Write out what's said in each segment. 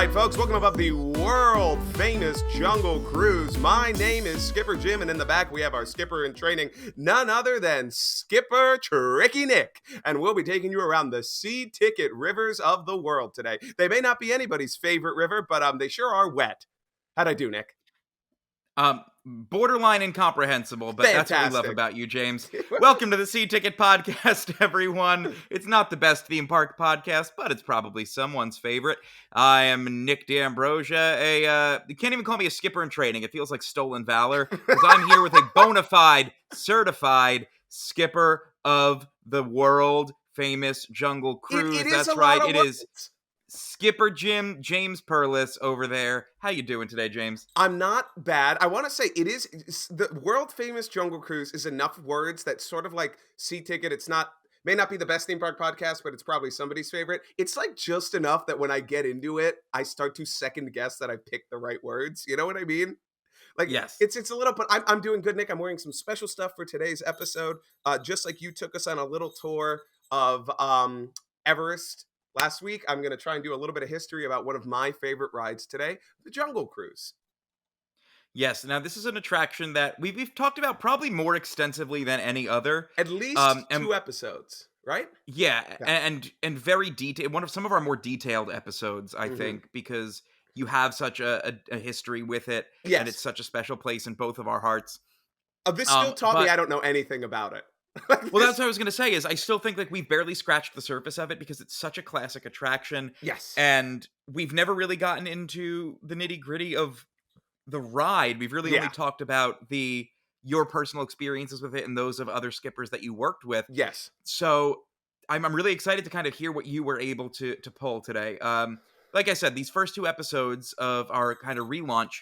right, folks, welcome about the world-famous Jungle Cruise. My name is Skipper Jim, and in the back we have our skipper in training, none other than Skipper Tricky Nick. And we'll be taking you around the sea ticket rivers of the world today. They may not be anybody's favorite river, but they sure are wet. How'd I do, Nick? Borderline incomprehensible, but Fantastic. That's what we love about you, James. Welcome to the Sea Ticket Podcast, everyone. It's not the best theme park podcast, but it's probably someone's favorite. I am Nick D'Ambrosia. You can't even call me a skipper in training. It feels like stolen valor, because I'm here with a bona fide, certified skipper of the world-famous Jungle Cruise. That's right. It is Skipper James Perlas over there. How you doing today, James? I'm not bad. I want to say it's the world famous Jungle Cruise is enough words that sort of like Sea Ticket. May not be the best theme park podcast, but it's probably somebody's favorite. It's like just enough that when I get into it, I start to second guess that I picked the right words. You know what I mean? Like, yes, it's a little, but I'm doing good, Nick. I'm wearing some special stuff for today's episode. Just like you took us on a little tour of Everest last week, I'm going to try and do a little bit of history about one of my favorite rides today, the Jungle Cruise. Yes. Now, this is an attraction that we've talked about probably more extensively than any other. At least 2 episodes, right? Yeah, and very detailed. Some of our more detailed episodes, I think, because you have such a history with it, and it's such a special place in both of our hearts. This still taught me I don't know anything about it. Well, that's what I was going to say, is I still think like we've barely scratched the surface of it because it's such a classic attraction. Yes. And we've never really gotten into the nitty-gritty of the ride. We've really only talked about your personal experiences with it and those of other skippers that you worked with. Yes. So I'm really excited to kind of hear what you were able to pull today. Like I said, these first 2 episodes of our kind of relaunch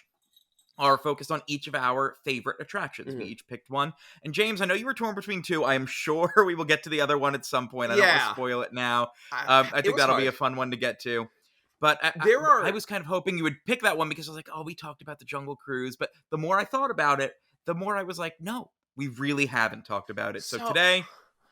are focused on each of our favorite attractions. We each picked one. And James, I know you were torn between 2. I am sure we will get to the other one at some point. I don't want to spoil it now. I think that'll be a fun one to get to. But I was kind of hoping you would pick that one because I was like, oh, we talked about the Jungle Cruise. But the more I thought about it, the more I was like, no, we really haven't talked about it. So today,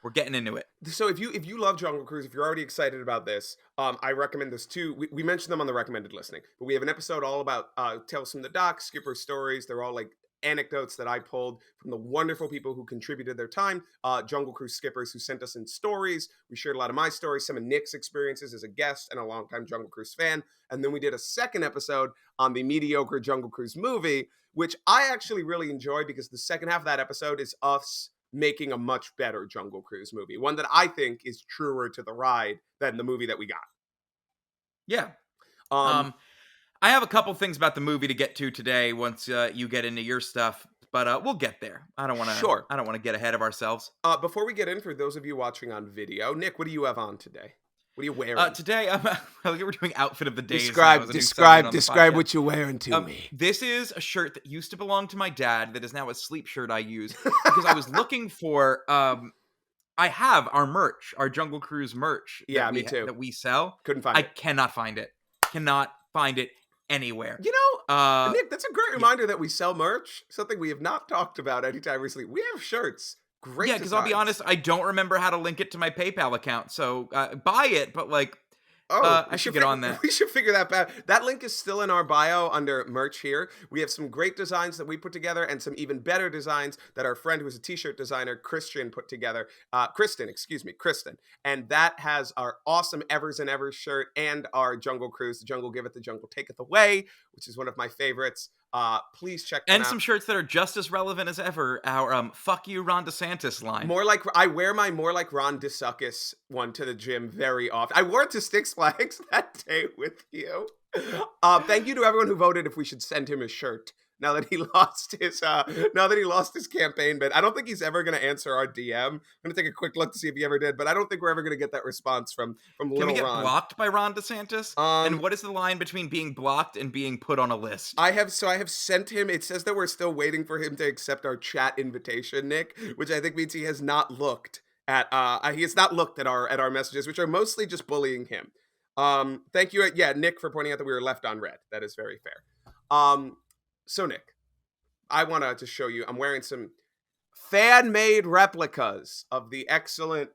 we're getting into it. So if you love Jungle Cruise, if you're already excited about this, I recommend this too. We mentioned them on the recommended listening, but we have an episode all about Tales from the Dock, skipper stories. They're all like anecdotes that I pulled from the wonderful people who contributed their time, Jungle Cruise skippers who sent us in stories. We shared a lot of my stories, some of Nick's experiences as a guest and a longtime Jungle Cruise fan. And then we did a second episode on the mediocre Jungle Cruise movie, which I actually really enjoyed because the second half of that episode is us making a much better Jungle Cruise movie. One that I think is truer to the ride than the movie that we got. Yeah. I have a couple things about the movie to get to today once you get into your stuff, but we'll get there. I don't want to get ahead of ourselves. Before we get in, for those of you watching on video, Nick, what do you have on today? What are you wearing? Today, we're doing outfit of the day. Describe what you're wearing to me. This is a shirt that used to belong to my dad that is now a sleep shirt I use because I was looking for, I have our merch, our Jungle Cruise merch. Yeah, me too. That we sell. Couldn't find it. I cannot find it. Cannot find it anywhere. You know, Nick, that's a great reminder that we sell merch. Something we have not talked about anytime recently. We have shirts. Great. Yeah, because I'll be honest, I don't remember how to link it to my PayPal account. So buy it, but like, I should get on that. We should figure that out. That link is still in our bio under merch here. We have some great designs that we put together and some even better designs that our friend who's a t-shirt designer, Kristen. And that has our awesome Evers and Evers shirt and our Jungle Cruise, the Jungle Giveth, the Jungle Taketh Away, which is one of my favorites. Please check them out. And some shirts that are just as relevant as ever. Our "Fuck You, Ron DeSantis" line. I wear my more like Ron DeSuckus one to the gym very often. I wore it to Six Flags that day with you. Thank you to everyone who voted if we should send him a shirt. Now that he lost his campaign bid. I don't think he's ever going to answer our DM. I'm going to take a quick look to see if he ever did, but I don't think we're ever going to get that response from Little Ron. Can we get blocked by Ron DeSantis? And what is the line between being blocked and being put on a list? I have sent him, it says that we're still waiting for him to accept our chat invitation, Nick, which I think means he has not looked at our messages, which are mostly just bullying him. Thank you, Nick, for pointing out that we were left on red. That is very fair. So, Nick, I want to show you, I'm wearing some fan-made replicas of the excellent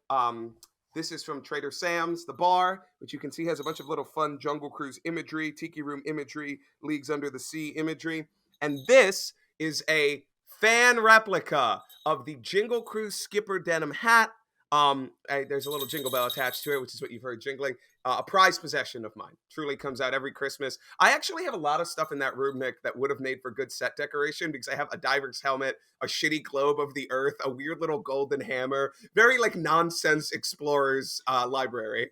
This is from Trader Sam's, the bar, which you can see has a bunch of little fun Jungle Cruise imagery, Tiki Room imagery, Leagues Under the Sea imagery. And this is a fan replica of the Jingle Cruise Skipper denim hat. There's a little jingle bell attached to it, which is what you've heard jingling. A prized possession of mine. Truly comes out every Christmas. I actually have a lot of stuff in that room, Nick, that would have made for good set decoration because I have a diver's helmet, a shitty globe of the earth, a weird little golden hammer. Very like nonsense explorers library.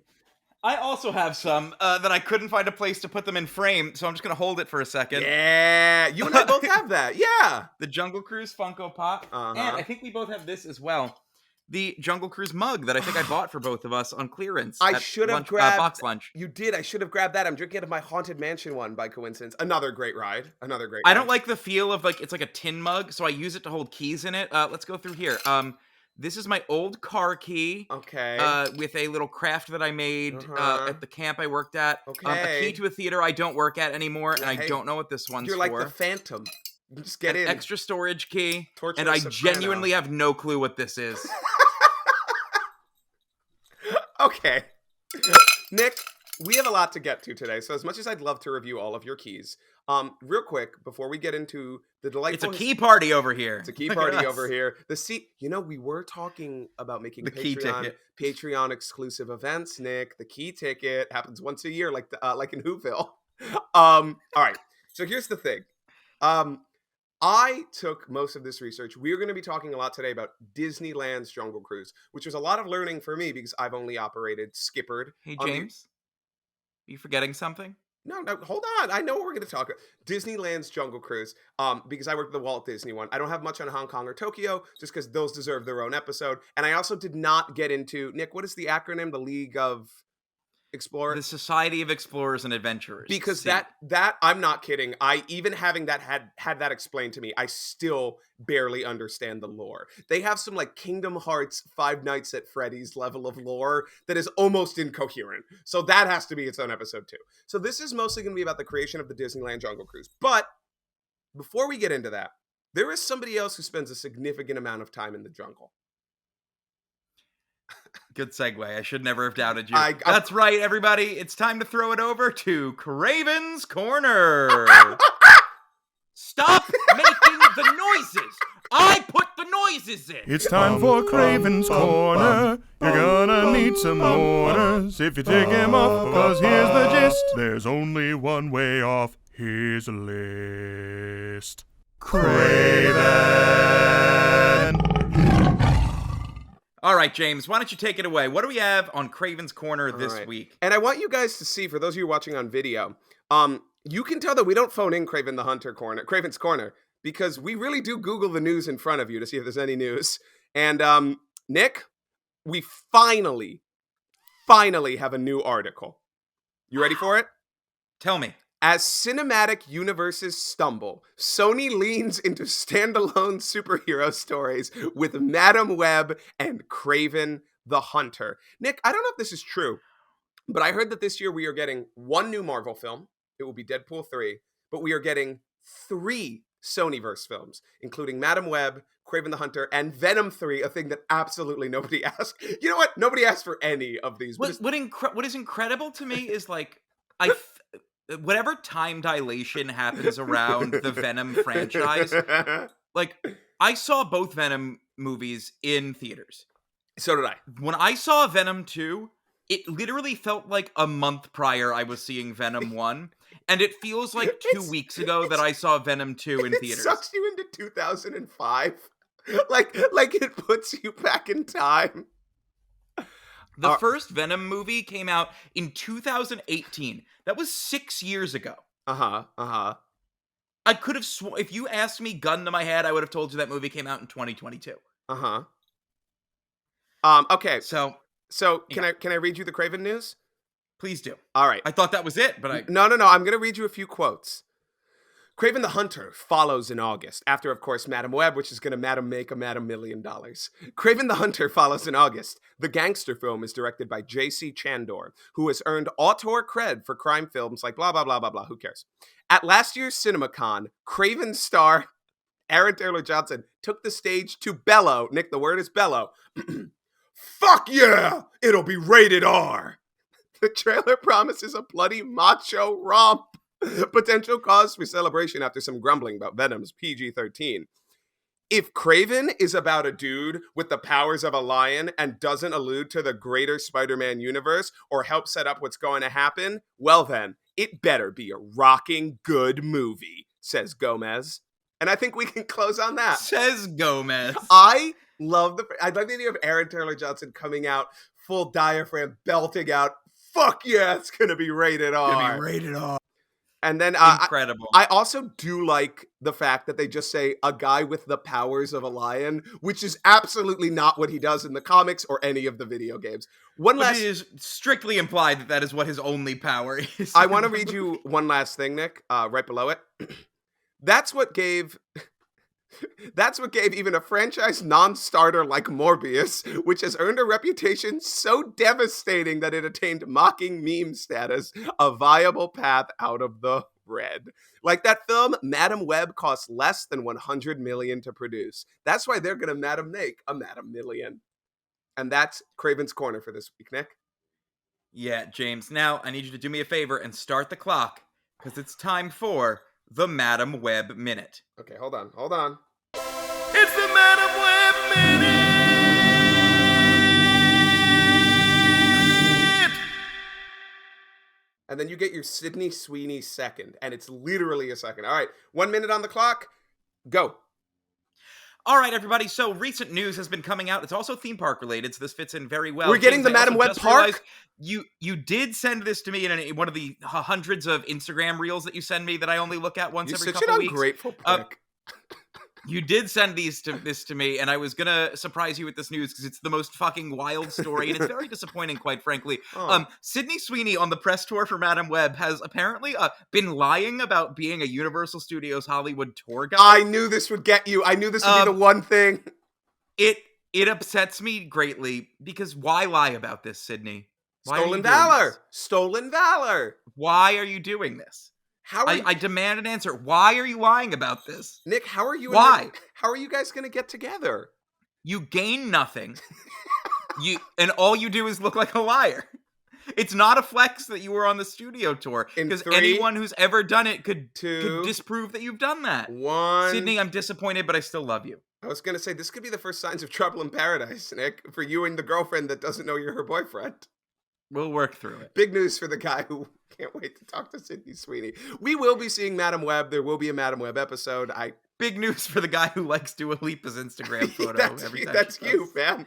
I also have some that I couldn't find a place to put them in frame, so I'm just going to hold it for a second. Yeah, you and I both have that. Yeah. The Jungle Cruise Funko Pop. And I think we both have this as well. The Jungle Cruise mug that I think I bought for both of us on clearance. I should have grabbed box lunch. You did. I should have grabbed that. I'm drinking out of my Haunted Mansion one by coincidence. Another great ride. I don't like the feel of it's like a tin mug, so I use it to hold keys in it. Let's go through here. This is my old car key. Okay. With a little craft that I made at the camp I worked at. Okay. A key to a theater I don't work at anymore, and I don't know what this one's for. You're like the Phantom. You just get in. Extra storage key. Torture and I soprano. genuinely have no clue what this is. Okay. Nick, we have a lot to get to today, so as much as I'd love to review all of your keys, real quick, before we get into the delightful... It's a key party over here. It's a key party over here. We were talking about making Patreon exclusive events, Nick. The key ticket happens once a year, like in Whoville. All right, so here's the thing. I took most of this research. We're going to be talking a lot today about Disneyland's Jungle Cruise, which was a lot of learning for me because I've only skippered. Hey, James, are you forgetting something? No, hold on. I know what we're going to talk about. Disneyland's Jungle Cruise, because I worked at the Walt Disney one. I don't have much on Hong Kong or Tokyo, just because those deserve their own episode. And I also did not get into, Nick, what is the acronym? The League of... Explore the Society of Explorers and Adventurers. Because that I'm not kidding. I even having that had that explained to me, I still barely understand the lore. They have some like Kingdom Hearts 5 Nights at Freddy's level of lore that is almost incoherent. So that has to be its own episode too. So this is mostly going to be about the creation of the Disneyland Jungle Cruise. But before we get into that, there is somebody else who spends a significant amount of time in the jungle. Good segue. I should never have doubted you. That's right, everybody. It's time to throw it over to Craven's Corner. Stop making the noises. I put the noises in. It's time for Craven's Corner. You're gonna need some orders if you take him off, cause here's the gist. There's only one way off his list. Craven. All right, James, why don't you take it away? What do we have on Craven's Corner this week? And I want you guys to see, for those of you watching on video, you can tell that we don't phone in Craven's Corner, because we really do Google the news in front of you to see if there's any news. And Nick, we finally have a new article. You ready for it? Tell me. As cinematic universes stumble, Sony leans into standalone superhero stories with Madam Web and Kraven the Hunter. Nick, I don't know if this is true, but I heard that this year we are getting one new Marvel film. It will be Deadpool 3, but we are getting 3 Sonyverse films, including Madam Web, Kraven the Hunter, and Venom 3, a thing that absolutely nobody asked. You know what? Nobody asked for any of these. What is incredible to me is like, whatever time dilation happens around the Venom franchise, like, I saw both Venom movies in theaters. So did I. When I saw Venom 2, it literally felt like a month prior I was seeing Venom 1, and it feels like 2 weeks ago that I saw Venom 2 in theaters. It sucks you into 2005. Like it puts you back in time. The first Venom movie came out in 2018. That was 6 years ago. I could have if you asked me gun to my head, I would have told you that movie came out in 2022. Okay. So can I read you the Kraven news? Please do. All right. I thought that was it, but No. I'm going to read you a few quotes. Kraven the Hunter follows in August, after, of course, Madam Web, which is going to make a $1 million. Kraven the Hunter follows in August. The gangster film is directed by J.C. Chandor, who has earned auteur cred for crime films like blah, blah, blah, blah, blah. Who cares? At last year's CinemaCon, Kraven star Aaron Taylor Johnson took the stage to bellow. Nick, the word is bellow. Fuck yeah! It'll be rated R. The trailer promises a bloody macho romp. Potential cause for celebration after some grumbling about Venom's PG-13. If Kraven is about a dude with the powers of a lion and doesn't allude to the greater Spider-Man universe or help set up what's going to happen, well then, it better be a rocking good movie, says Gomez. And I think we can close on that. Says Gomez. I love the idea of Aaron Taylor Johnson coming out full diaphragm, belting out, fuck yeah, it's going to be rated R. Gonna be rated R. And then Incredible. I also do like the fact that they just say a guy with the powers of a lion, which is absolutely not what he does in the comics or any of the video games. It is strictly implied that is what his only power is. I want to read you one last thing, Nick, right below it. That's what gave even a franchise non-starter like Morbius, which has earned a reputation so devastating that it attained mocking meme status, a viable path out of the red. Like that film, Madam Web cost less than $100 million to produce. That's why they're going to make a Madam Million. And that's Craven's Corner for this week, Nick. Yeah, James, now I need you to do me a favor and start the clock, because it's time for the Madam Web Minute. Okay, hold on. It's the Madam Web Minute! And then you get your Sydney Sweeney second, and it's literally a second. All right, 1 minute on the clock, go. All right, everybody. So recent news has been coming out. It's also theme park related, so this fits in very well. We're getting James, the Madam Web Park? You did send this to me in one of the hundreds of Instagram reels that you send me that I only look at once every couple weeks. You're such an ungrateful prick. You did send this to me, and I was gonna surprise you with this news because it's the most fucking wild story, and it's very disappointing, quite frankly. Oh. Sydney Sweeney on the press tour for Madam Web has apparently been lying about being a Universal Studios Hollywood tour guide. I knew this would get you. I knew this would be the one thing. It upsets me greatly because why lie about this, Sydney? Stolen valor. Why are you doing this? I demand an answer. Why are you lying about this? Nick, how are you guys going to get together? You gain nothing. And all you do is look like a liar. It's not a flex that you were on the studio tour, because anyone who's ever done it could disprove that you've done that. 1. Sydney, I'm disappointed, but I still love you. I was going to say, this could be the first signs of trouble in paradise, Nick, for you and the girlfriend that doesn't know you're her boyfriend. We'll work through it. Big news for the guy who can't wait to talk to Sydney Sweeney. We will be seeing Madam Web. There will be a Madam Web episode. Big news for the guy who likes Dua Lipa's Instagram photo. That's you, man.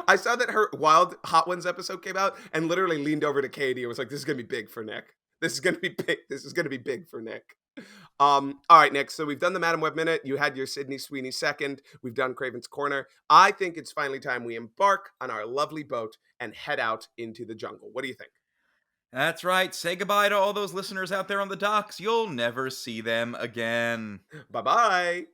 I saw that her Wild Hot Ones episode came out and literally leaned over to Katie and was like, this is going to be big for Nick. This is going to be big. This is going to be big for Nick. All right, Nick. So we've done the Madam Web Minute. You had your Sydney Sweeney second. We've done Craven's Corner. I think it's finally time we embark on our lovely boat and head out into the jungle. What do you think? That's right. Say goodbye to all those listeners out there on the docks. You'll never see them again. Bye-bye.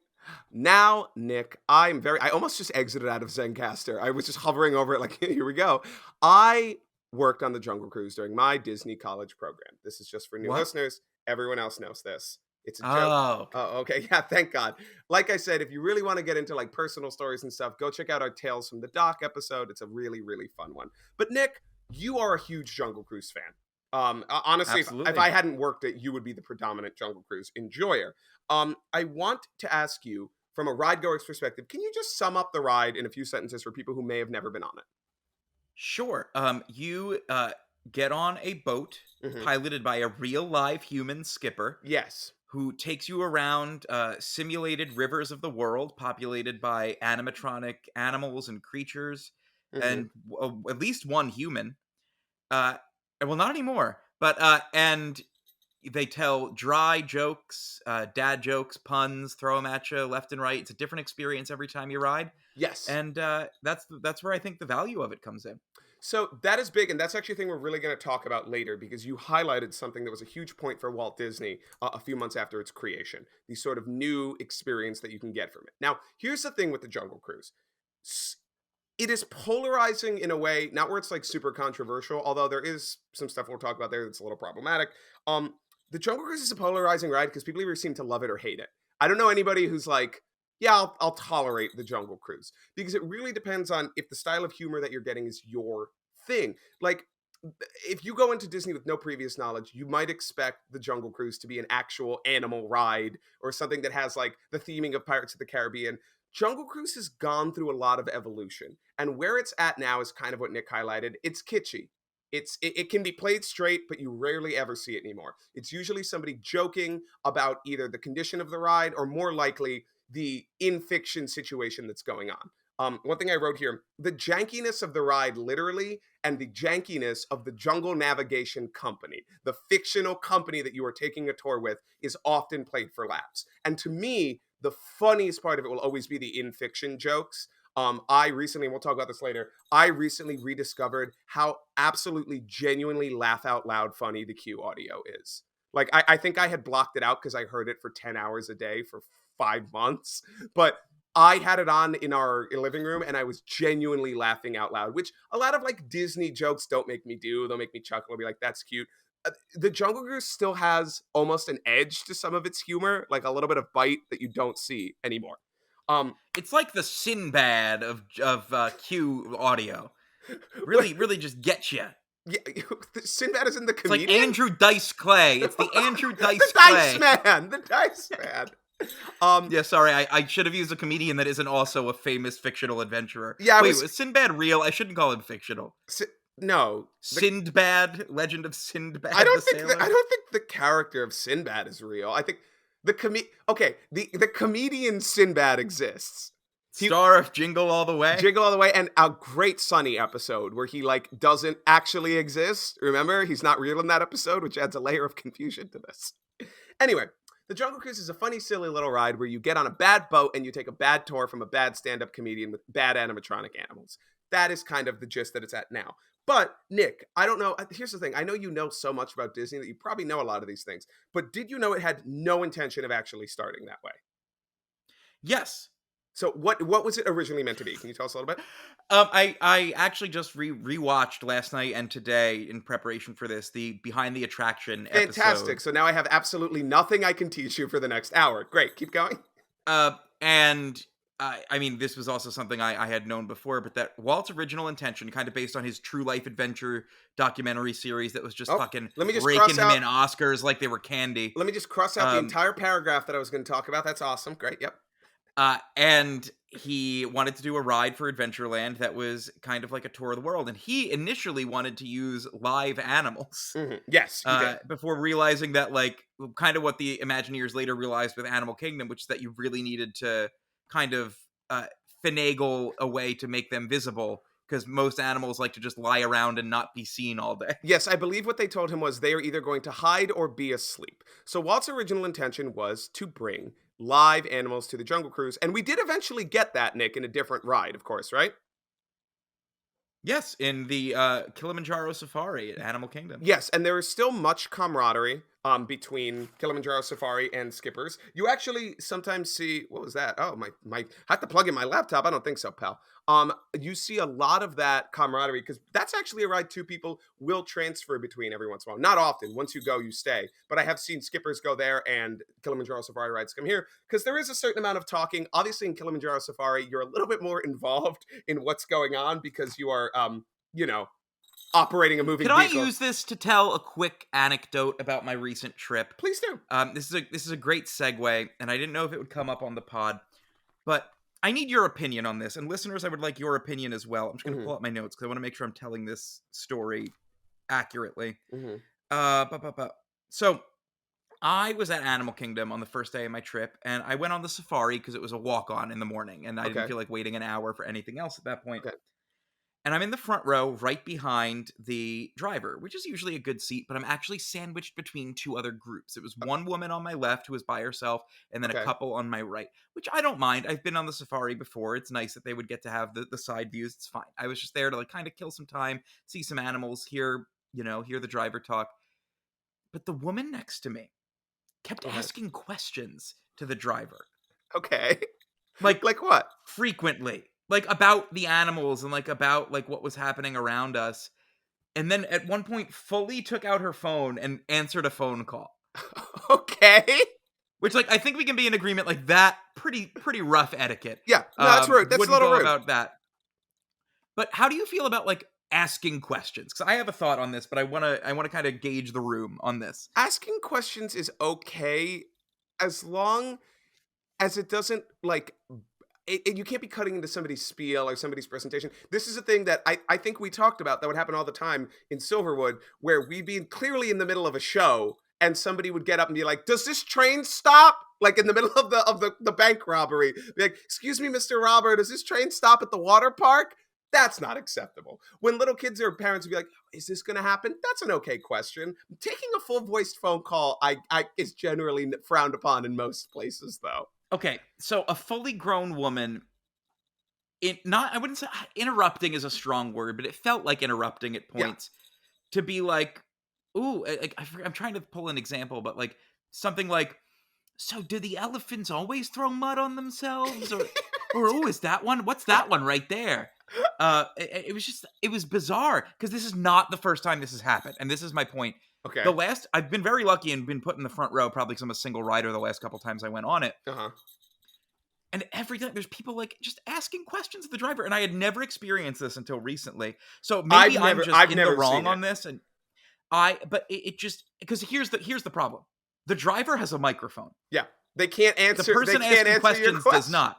Now, Nick, I almost just exited out of Zencaster. I was just hovering over it like, here we go. I worked on the Jungle Cruise during my Disney college program. This is just for new listeners. Everyone else knows this. It's a joke. Oh, okay. Yeah, thank God. Like I said, if you really want to get into like personal stories and stuff, go check out our Tales from the Dock episode. It's a really, really fun one. But Nick, you are a huge Jungle Cruise fan. Honestly, if I hadn't worked it, you would be the predominant Jungle Cruise enjoyer. I want to ask you, from a ride goer's perspective, can you just sum up the ride in a few sentences for people who may have never been on it? Sure. You get on a boat piloted by a real live human skipper. Yes. Who takes you around simulated rivers of the world populated by animatronic animals and creatures and at least one human. Well, not anymore, but and they tell dry jokes, dad jokes, puns, throw them at you left and right. It's a different experience every time you ride. Yes. And that's where I think the value of it comes in. So that is big, and that's actually a thing we're really going to talk about later, because you highlighted something that was a huge point for Walt Disney a few months after its creation, the sort of new experience that you can get from it. Now, here's the thing with the Jungle Cruise. It is polarizing in a way, not where it's like super controversial, although there is some stuff we'll talk about there that's a little problematic. The Jungle Cruise is a polarizing ride because people either seem to love it or hate it. I don't know anybody who's like yeah, I'll tolerate the Jungle Cruise, because it really depends on if the style of humor that you're getting is your thing. Like, if you go into Disney with no previous knowledge, you might expect the Jungle Cruise to be an actual animal ride or something that has like the theming of Pirates of the Caribbean. Jungle Cruise has gone through a lot of evolution, and where it's at now is kind of what Nick highlighted. It's kitschy. It can be played straight, but you rarely ever see it anymore. It's usually somebody joking about either the condition of the ride or more likely the in fiction situation that's going on. One thing I wrote here: the jankiness of the ride, literally, and the jankiness of the Jungle Navigation Company, the fictional company that you are taking a tour with, is often played for laughs. And to me, the funniest part of it will always be the in fiction jokes. I recently, and we'll talk about this later, I recently rediscovered how absolutely genuinely laugh out loud funny the Q audio is. Like, I think I had blocked it out because I heard it for 10 hours a day for 5 months, but I had it on in our living room and I was genuinely laughing out loud, which a lot of like Disney jokes don't make me do. They'll make me chuckle and be like, that's cute. The Jungle Cruise still has almost an edge to some of its humor, like a little bit of bite that you don't see anymore. It's like the Sinbad of Q audio. Really just gets you. Yeah, Sinbad is in the It's comedian. like Andrew Dice Clay. It's the Andrew Dice the Clay. Dice Man. The Dice Man. Yeah, sorry, I should have used a comedian that isn't also a famous fictional adventurer. Yeah, Wait, was Sinbad real? I shouldn't call him fictional. No, Sindbad, Legend of Sindbad. I don't think the character of Sinbad is real. I think the comedian Sinbad exists. Star of Jingle All the Way. Jingle All the Way, and a Great Sunny episode where he like doesn't actually exist. Remember, he's not real in that episode, which adds a layer of confusion to this. Anyway, the Jungle Cruise is a funny, silly little ride where you get on a bad boat and you take a bad tour from a bad stand-up comedian with bad animatronic animals. That is kind of the gist that it's at now. But, Nick, I don't know. Here's the thing. I know you know so much about Disney that you probably know a lot of these things. But did you know it had no intention of actually starting that way? Yes. So what was it originally meant to be? Can you tell us a little bit? I actually just rewatched last night and today in preparation for this, the Behind the Attraction episode. Fantastic. So now I have absolutely nothing I can teach you for the next hour. Great. Keep going. And I mean, this was also something I had known before, but that Walt's original intention, kind of based on his true life adventure documentary series that was just raking him in Oscars like they were candy. Let me just cross out the entire paragraph that I was going to talk about. That's awesome. Great. Yep. And he wanted to do a ride for Adventureland that was kind of like a tour of the world. And he initially wanted to use live animals. Mm-hmm. Yes. Before realizing that, like, kind of what the Imagineers later realized with Animal Kingdom, which is that you really needed to kind of finagle a way to make them visible, because most animals like to just lie around and not be seen all day. Yes, I believe what they told him was they are either going to hide or be asleep. So Walt's original intention was to bring live animals to the Jungle Cruise, and we did eventually get that, Nick, in a different ride, of course, right? Yes, in the Kilimanjaro Safari at Animal Kingdom. Yes, and there is still much camaraderie between Kilimanjaro Safari and Skippers. You actually sometimes see, what was that? Oh, my! I have to plug in my laptop. I don't think so, pal. You see a lot of that camaraderie, because that's actually a ride two people will transfer between every once in a while. Not often. Once you go, you stay. But I have seen Skippers go there and Kilimanjaro Safari rides come here, because there is a certain amount of talking. Obviously, in Kilimanjaro Safari, you're a little bit more involved in what's going on because you are, operating a moving vehicle. Can I use this to tell a quick anecdote about my recent trip? Please do. This is a great segue, and I didn't know if it would come up on the pod, but I need your opinion on this, and listeners, I would like your opinion as well. I'm just going to pull up my notes because I want to make sure I'm telling this story accurately. So I was at Animal Kingdom on the first day of my trip, and I went on the safari because it was a walk-on in the morning, and I didn't feel like waiting an hour for anything else at that point. Okay. And I'm in the front row right behind the driver, which is usually a good seat, but I'm actually sandwiched between two other groups. It was one woman on my left who was by herself, and then a couple on my right, which I don't mind. I've been on the safari before. It's nice that they would get to have the side views. It's fine. I was just there to like kind of kill some time, see some animals, hear the driver talk. But the woman next to me kept asking questions to the driver. Okay. Like what? Frequently. Like about the animals and like about like what was happening around us. And then at one point fully took out her phone and answered a phone call. Okay. Which, like, I think we can be in agreement, like, that pretty rough etiquette. Yeah, no, that's rude. That's a Wouldn't little go rude. about that. But how do you feel about, like, asking questions? Because I have a thought on this, but I wanna kind of gauge the room on this. Asking questions is okay as long as it doesn't like you can't be cutting into somebody's spiel or somebody's presentation. This is a thing that I think we talked about that would happen all the time in Silverwood, where we'd be clearly in the middle of a show and somebody would get up and be like, "Does this train stop?" Like in the middle of the bank robbery. Be like, "Excuse me, Mr. Robber, does this train stop at the water park?" That's not acceptable. When little kids or parents would be like, "Is this going to happen?" That's an okay question. Taking a full voiced phone call I is generally frowned upon in most places, though. Okay, so a fully grown woman, I wouldn't say interrupting is a strong word, but it felt like interrupting at Yeah. points to be like, ooh, I'm trying to pull an example, but like something like, so do the elephants always throw mud on themselves? Or oh, is that one? What's that one right there? It was bizarre because this is not the first time this has happened. And this is my point. Okay. I've been very lucky and been put in the front row, probably because I'm a single rider the last couple times I went on it. Uh-huh. And every time there's people like just asking questions of the driver. And I had never experienced this until recently. So maybe I'm just in the wrong on this. And but it just, because here's the problem. The driver has a microphone. Yeah. They can't answer. The person they can't asking answer questions your does not.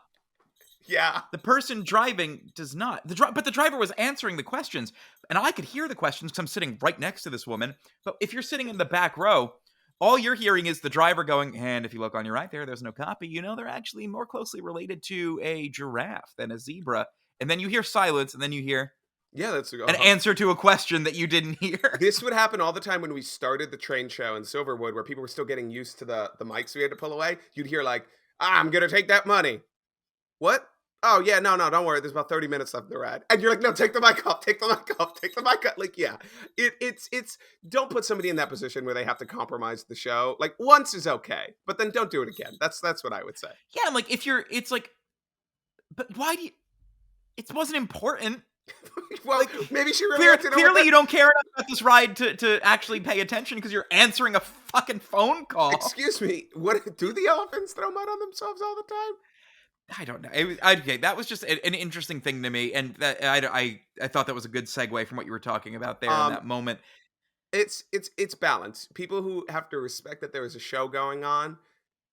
Yeah. The person driving does not. But the driver was answering the questions, and I could hear the questions because I'm sitting right next to this woman. But if you're sitting in the back row, all you're hearing is the driver going, and if you look on your right there's no copy. You know, they're actually more closely related to a giraffe than a zebra. And then you hear silence, and then you hear that's an answer to a question that you didn't hear. This would happen all the time when we started the train show in Silverwood, where people were still getting used to the mics we had to pull away. You'd hear like, "I'm gonna take that money." What? Oh yeah, no, don't worry. There's about 30 minutes left in the ride, and you're like, "No, take the mic off, take the mic off, take the mic off." Like, yeah, it's don't put somebody in that position where they have to compromise the show. Like once is okay, but then don't do it again. That's what I would say. Yeah, I'm like, it's like, but why do you? It wasn't important. Well, maybe she really clearly you don't care enough about this ride to actually pay attention because you're answering a fucking phone call. Excuse me, what do the elephants throw mud on themselves all the time? I don't know. Okay, that was just an interesting thing to me, and that I thought that was a good segue from what you were talking about there in that moment. It's balance. People who have to respect that there is a show going on.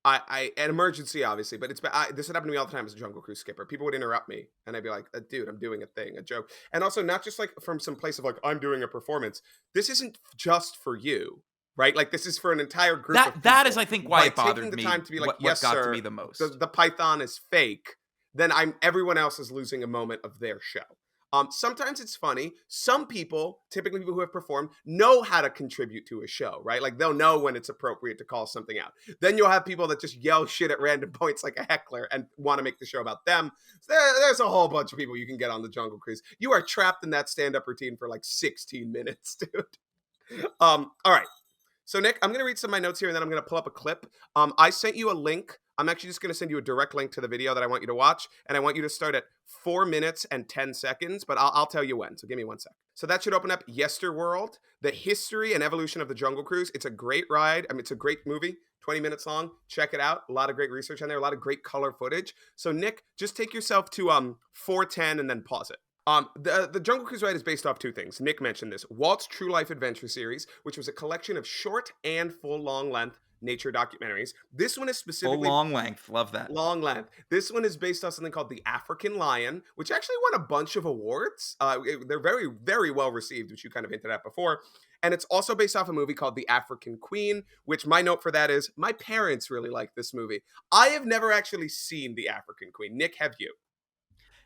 An emergency, obviously, but this would happen to me all the time as a Jungle Cruise skipper. People would interrupt me, and I'd be like, "Dude, I'm doing a thing, a joke," and also not just like from some place of like I'm doing a performance. This isn't just for you, right? Like this is for an entire group. Of people. That is, I think, why it bothered me. Taking the time to be like, what "Yes, got sir, to me the most. The python is fake." Then everyone else is losing a moment of their show. Sometimes it's funny. Some people, typically people who have performed, know how to contribute to a show, right? Like they'll know when it's appropriate to call something out. Then you'll have people that just yell shit at random points like a heckler and want to make the show about them. So there's a whole bunch of people you can get on the Jungle Cruise. You are trapped in that stand-up routine for like 16 minutes, dude. All right. So Nick, I'm going to read some of my notes here and then I'm going to pull up a clip. I sent you a link. I'm actually just going to send you a direct link to the video that I want you to watch. And I want you to start at 4 minutes and 10 seconds, but I'll tell you when. So give me 1 sec. So that should open up Yesterworld, the history and evolution of the Jungle Cruise. It's a great ride. I mean, it's a great movie, 20 minutes long. Check it out. A lot of great research on there, a lot of great color footage. So Nick, just take yourself to 4:10 and then pause it. The Jungle Cruise ride is based off two things. Nick mentioned this. Walt's True Life Adventure series, which was a collection of short and full long length nature documentaries. This one is specifically full long length. Love that. Long length. This one is based on something called The African Lion, which actually won a bunch of awards. They're very, very well received, which you kind of hinted at before. And it's also based off a movie called The African Queen, which my note for that is my parents really like this movie. I have never actually seen The African Queen. Nick, have you?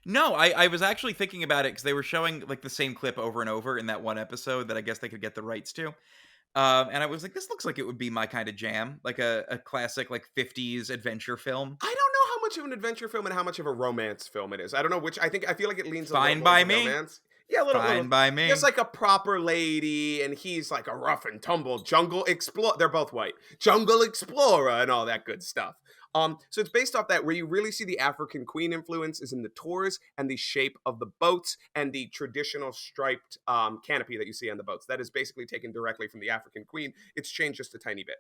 No, I was actually thinking about it because they were showing like the same clip over and over in that one episode that I guess they could get the rights to. And I was like, this looks like it would be my kind of jam, like a classic like 50s adventure film. I don't know how much of an adventure film and how much of a romance film it is. I don't know which. I feel like it leans a Fine little by more me. romance. Yeah, a little. Fine by me. Just like a proper lady, and he's like a rough and tumble jungle explorer. They're both white. Jungle explorer and all that good stuff. So it's based off that, where you really see the African Queen influence is in the tours and the shape of the boats and the traditional striped canopy that you see on the boats. That is basically taken directly from the African Queen. It's changed just a tiny bit.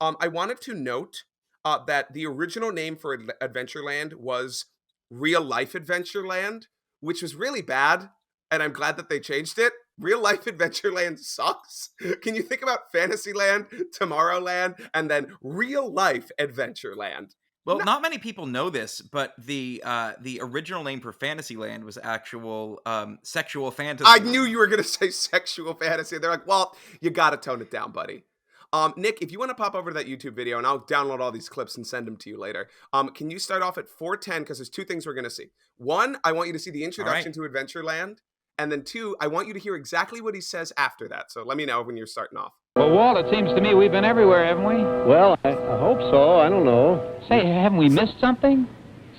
I wanted to note that the original name for Adventureland was Real Life Adventureland, which was really bad, and I'm glad that they changed it. Real Life Adventureland sucks. Can you think about Fantasyland, Tomorrowland, and then Real Life Adventureland? Well, not many people know this, but the original name for Fantasyland was actual sexual fantasy. I knew you were going to say sexual fantasy. They're like, well, you got to tone it down, buddy. Nick, if you want to pop over to that YouTube video, and I'll download all these clips and send them to you later, can you start off at 4:10? Because there's two things we're going to see. One, I want you to see the introduction to Adventureland. And then two, I want you to hear exactly what he says after that. So let me know when you're starting off. Well, Walt, it seems to me we've been everywhere, haven't we? Well, I hope so. I don't know. Say, haven't we missed something?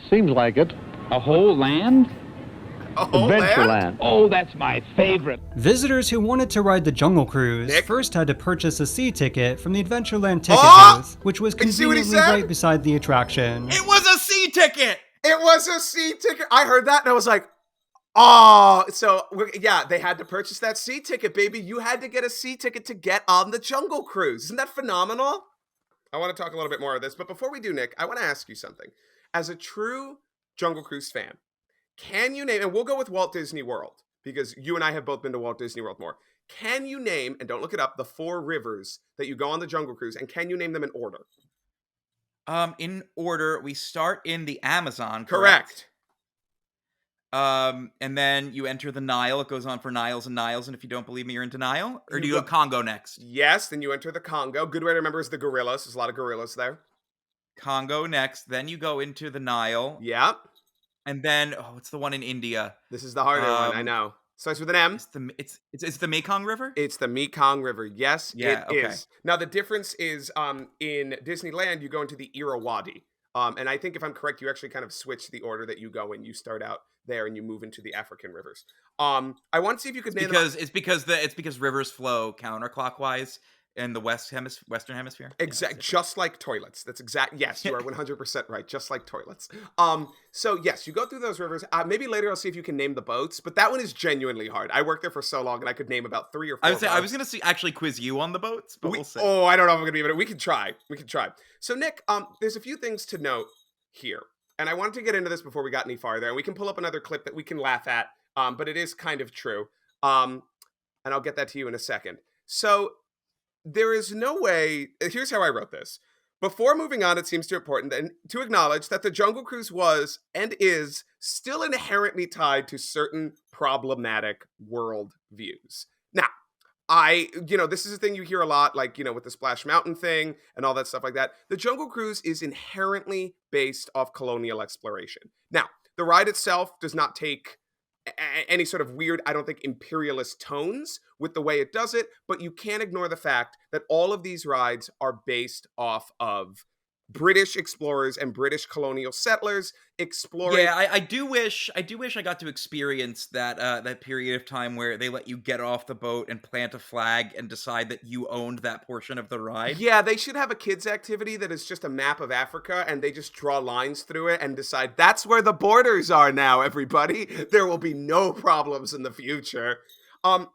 Seems like it. A whole land? A whole land? Adventureland. Oh, that's my favorite. Visitors who wanted to ride the Jungle Cruise Nick? first had to purchase a sea ticket from the Adventureland ticket Oh! booth, which was You see what he conveniently said? right beside the attraction. It was a sea ticket. It was a sea ticket. I heard that and I was like, oh, so yeah, they had to purchase that sea ticket, baby. You had to get a sea ticket to get on the Jungle Cruise. Isn't that phenomenal? I want to talk a little bit more of this, but before we do, Nick, I want to ask you something. As a true Jungle Cruise fan, can you name, and we'll go with Walt Disney World, because you and I have both been to Walt Disney World more. Can you name, and don't look it up, the 4 rivers that you go on the Jungle Cruise, and can you name them in order? In order, we start in the Amazon. Correct. And then you enter the Nile. It goes on for Niles and Niles. And if you don't believe me, you're in denial. Or do you go Congo next? Yes, then you enter the Congo. Good way to remember is the gorillas. There's a lot of gorillas there. Congo next. Then you go into the Nile. Yep. And then, it's the one in India. This is the harder one, I know. Starts with an M. It's the Mekong River? It's the Mekong River. Yes, Yeah, it okay. is. Now, the difference is in Disneyland, you go into the Irrawaddy. And I think if I'm correct, you actually kind of switch the order that you go in. You start out there and you move into the African rivers. I want to see if you could name them. It's because rivers flow counterclockwise in the Western Hemisphere. Exact, just like toilets. That's exact. Yes, you are 100% right. Just like toilets. So yes, you go through those rivers. Maybe later I'll see if you can name the boats, but that one is genuinely hard. I worked there for so long, and I could name about 3 or 4. I was gonna actually quiz you on the boats, but we'll see. Oh, I don't know if I'm gonna be able to. We can try. So Nick, there's a few things to note here, and I wanted to get into this before we got any farther. And we can pull up another clip that we can laugh at, but it is kind of true. And I'll get that to you in a second. So. There is no way. Here's how I wrote this. Before moving on, it seems important to acknowledge that the Jungle Cruise was and is still inherently tied to certain problematic world views. Now, this is a thing you hear a lot, like, with the Splash Mountain thing and all that stuff like that. The Jungle Cruise is inherently based off colonial exploration. Now, the ride itself does not take any sort of weird, I don't think, imperialist tones with the way it does it, but you can't ignore the fact that all of these rides are based off of British explorers and British colonial settlers exploring. Yeah, I do wish I got to experience that period of time where they let you get off the boat and plant a flag and decide that you owned that portion of the ride. Yeah, they should have a kids activity that is just a map of Africa, and they just draw lines through it and decide that's where the borders are now, everybody. There will be no problems in the future.